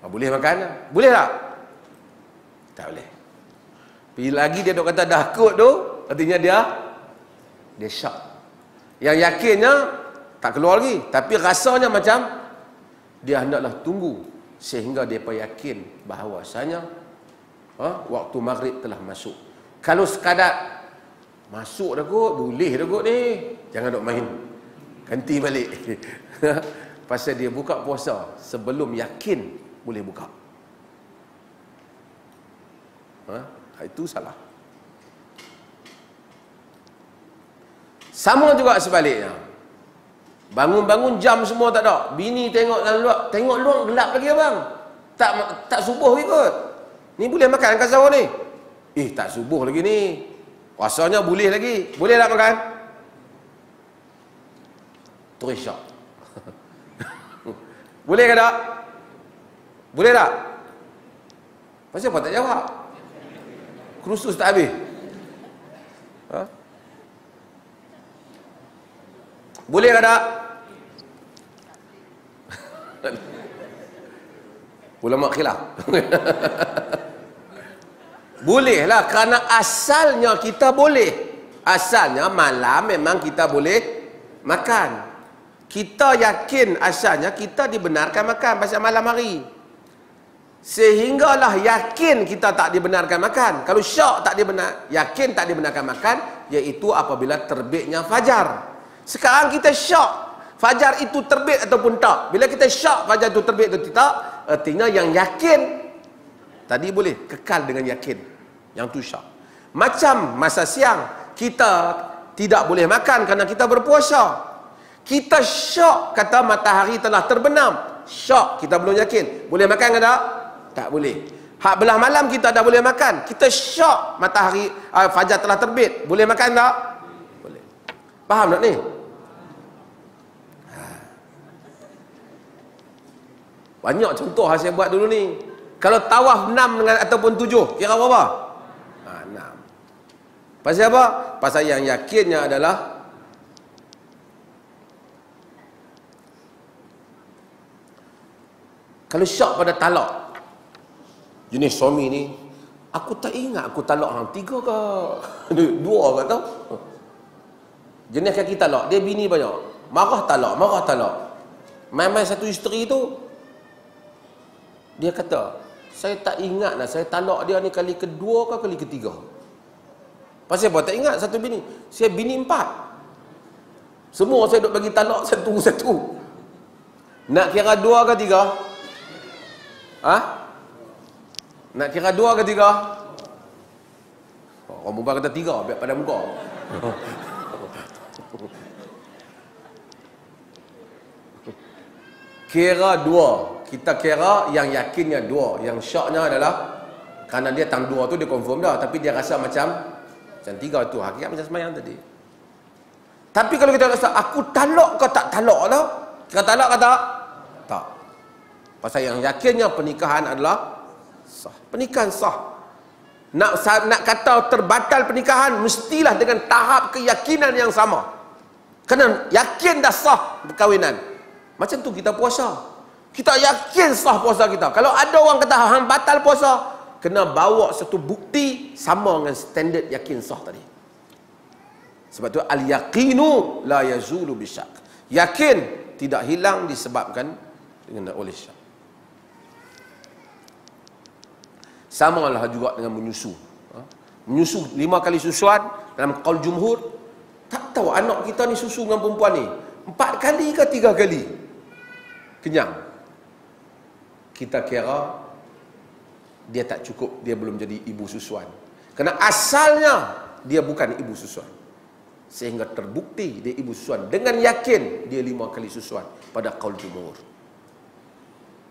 Boleh makan lah. Boleh tak? Tak boleh. Bila lagi dia duk kata dah kot tu, artinya dia syak. Yang yakinnya tak keluar lagi, tapi rasanya macam dia hendaklah tunggu sehingga dia yakin bahawasanya waktu maghrib telah masuk. Kalau sekadar masuk dah kot, boleh dah kot ni, jangan duk main, ganti balik. Pasal dia buka puasa sebelum yakin boleh buka. Itu salah. Sama juga sebaliknya, bangun-bangun jam semua tak ada, bini tengok dalam luar, tengok luar gelap lagi abang, tak subuh ikut, ni boleh makan ke sahur ni? Tak subuh lagi ni, puasanya boleh lagi, boleh tak makan? Terus syak. Boleh ke tak? Boleh tak? Pasal apa tak jawab? Kursus tak habis. Boleh ke tak? Ulama khilaf. Boleh lah, kerana asalnya kita boleh. Asalnya malam memang kita boleh makan. Kita yakin asalnya kita dibenarkan makan pasal malam hari. Sehinggalah yakin kita tak dibenarkan makan. Kalau syak tak yakin tak dibenarkan makan, iaitu apabila terbitnya fajar. Sekarang kita syak fajar itu terbit ataupun tak. Bila kita syak fajar itu terbit atau tidak, artinya yang yakin tadi boleh kekal dengan yakin. Yang tu syak. Macam masa siang kita tidak boleh makan kerana kita berpuasa. Kita syak kata matahari telah terbenam. Syak, kita belum yakin. Boleh makan ke tak? Tak boleh. Hak belah malam kita dah boleh makan. Kita syak matahari fajar telah terbit. Boleh makan tak? Boleh. Faham tak ni? Banyak contoh saya buat dulu ni. Kalau tawaf 6 dengan ataupun 7, kira berapa? 6. Pasal apa? Pasal yang yakinnya adalah kalau syak pada talak. Jenis suami ni, aku tak ingat aku talak hang 3 ke 2 ke tau. Jenis kaki talak, dia bini banyak. Marah talak. Main-main satu isteri tu, dia kata, saya tak ingat lah saya talak dia ni kali kedua ke kali ketiga. Pasal apa tak ingat satu bini? Saya bini 4. Semua saya duk bagi talak satu-satu. Nak kira 2 ke 3? Nak kira 2 ke 3? Orang berubah kata 3, biar pada muka. Kira 2. Kita kira yang yakinnya 2. Yang syaknya adalah kerana dia tang 2 tu dia confirm dah, tapi dia rasa macam 3 tu. Hakikat macam semayang tadi. Tapi kalau kita rasa aku talak ke tak talak lah, kira talak ke tak? Tak. Pasal yang yakinnya pernikahan adalah sah. Pernikahan sah. Nak kata terbatal pernikahan, mestilah dengan tahap keyakinan yang sama. Kerana yakin dah sah perkahwinan. Macam tu kita puasa. Kita yakin sah puasa kita. Kalau ada orang kata hang batal puasa, kena bawa satu bukti sama dengan standard yakin sah tadi. Sebab tu al-yaqinu la yazulu bisyak. Yakin tidak hilang disebabkan dengan oleh syak. Sama lah juga dengan menyusu. Menyusu 5 kali susuan dalam qaul jumhur. Tak tahu anak kita ni susu dengan perempuan ni 4 kali ke 3 kali kenyang. Kita kira dia tak cukup, dia belum jadi ibu susuan. Kerana asalnya dia bukan ibu susuan. Sehingga terbukti dia ibu susuan dengan yakin dia 5 kali susuan pada qaul jumhur.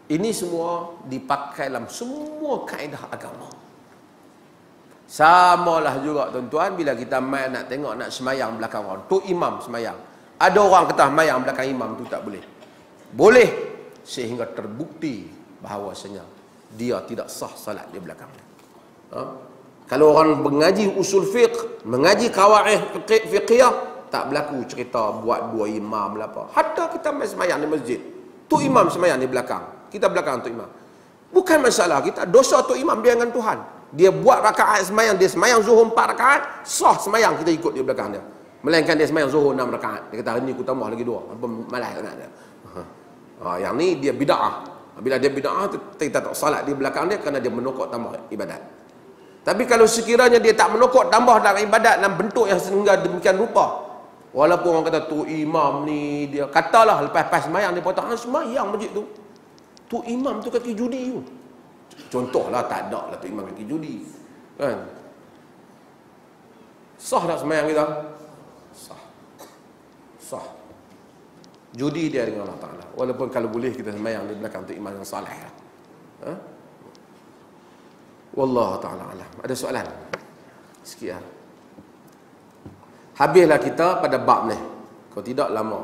Ini semua dipakai dalam semua kaedah agama. Samalah juga tuan-tuan bila kita main nak tengok nak semayang belakang orang. Tu imam semayang. Ada orang kata semayang belakang imam tu tak boleh. Boleh sehingga terbukti bahawasanya dia tidak sah salat di belakangnya. Kalau orang mengaji usul fiqh, mengaji qawaid fiqhiyah, tak berlaku cerita buat 2 imam lah apa. Hatta kita main semayang di masjid, tu imam semayang di belakang, kita belakang tu imam. Bukan masalah kita, dosa tu imam dia dengan Tuhan. Dia buat rakaat semayang, dia semayang zuhur 4 rakaat, sah semayang kita ikut dia belakang dia. Melainkan dia semayang zuhur 6 rakaat. Dia kata hari ni aku tambah lagi 2. Apa malas sangat dia. Yang ni dia bid'ah. Bila dia bid'ah, kita tak salat di belakang dia kerana dia menokok tambah ibadat. Tapi kalau sekiranya dia tak menokok tambah dalam ibadat dalam bentuk yang sehingga demikian rupa, walaupun orang kata tu imam ni, dia katalah lepas semayang dia potong semayang masjid tu, tu imam tu kaki judi tu. Contohlah, tak ada lah tu imam kaki judi, kan? Sah tak semayang kita? Sah. Judi dia dengan Allah Ta'ala. Walaupun kalau boleh kita semayang di belakang tu imam yang salih. Wallahu ta'ala alam. Ada soalan? Sekian. Habislah kita pada bab ni. Kalau tidak lama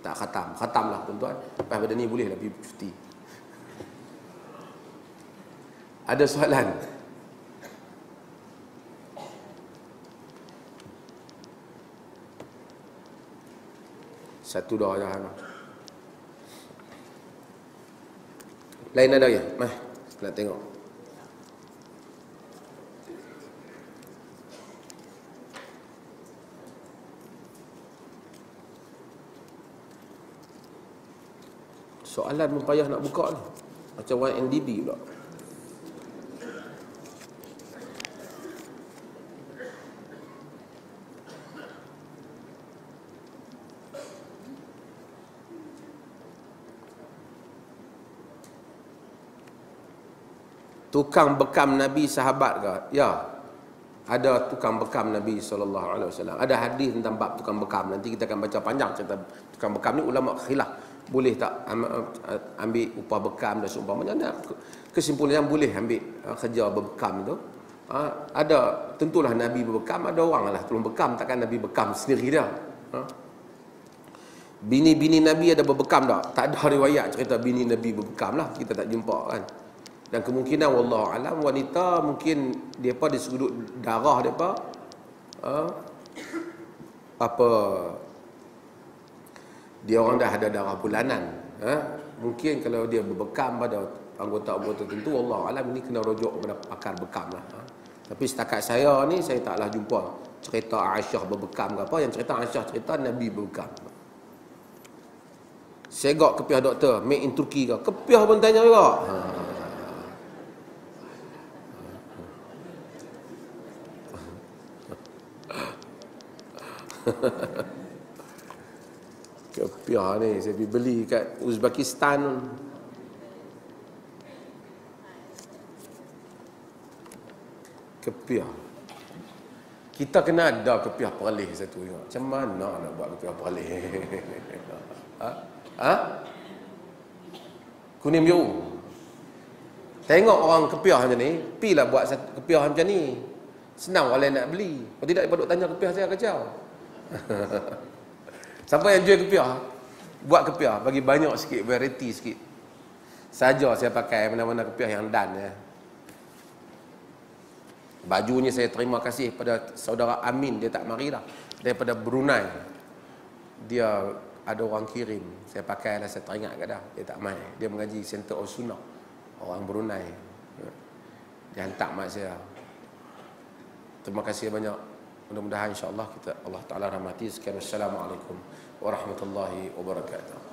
tak khatam. Khatamlah tuan-tuan. Lepas pada ni bolehlah pergi cuti. Ada soalan? Satu dah dah. Lain ada lagi? Mah, nak tengok. Soalan pun payah nak buka ni. Macam orang NDB pula. tukang bekam Nabi sahabat ke? Ya. Ada tukang bekam Nabi SAW. Ada hadis tentang bab tukang bekam. Nanti kita akan baca panjang cerita tukang bekam ni. Ulama khilaf, boleh tak ambil upah bekam dan seumpamanya. Kesimpulan yang boleh ambil kerja berbekam tu. Ada, tentulah Nabi berbekam, ada orang lah tolong bekam, takkan Nabi bekam sendiri dia. Bini-bini Nabi ada berbekam tak? Tak ada riwayat cerita bini Nabi berbekam lah, kita tak jumpa kan. Dan kemungkinan wallahu alam wanita mungkin depa di sudut darah depa apa dia orang dah ada darah bulanan, mungkin kalau dia berbekam pada anggota-anggota tertentu, wallahu alam ini kena rujuk kepada pakar bekam lah. Tapi setakat saya ni saya taklah jumpa cerita Aisyah berbekam ke apa. Yang cerita Aisyah cerita Nabi berbekam. Segak kepiah doktor, made in Turki ke? Kepiah pun tanya juga. Kepiah ni saya pergi beli kat Uzbekistan. Kepiah. Kita kena ada kepiah peralih satu juga. Macam mana nak buat kepiah peralih? Kuning biru. Tengok orang kepiah macam ni, pilah buat satu kepiah macam ni. Senang orang lain nak beli. Kalau tidak, dia duk tanya kepiah saya kacau. Siapa yang jual kepiah? Buat kepiah, bagi banyak sikit, variety sikit. Saja saya pakai mana-mana kepiah yang dan ya. Bajunya saya terima kasih pada saudara Amin, dia tak mari dah, daripada Brunei. Dia ada orang kirim, saya pakai dah, saya teringat kat dah. Dia tak mai, dia mengaji Center of Sunnah, orang Brunei. Dia hantar mat saya. Terima kasih banyak. Mudah-mudahan insya-Allah kita Allah Taala rahmati. Sekian, wassalamualaikum warahmatullahi wabarakatuh.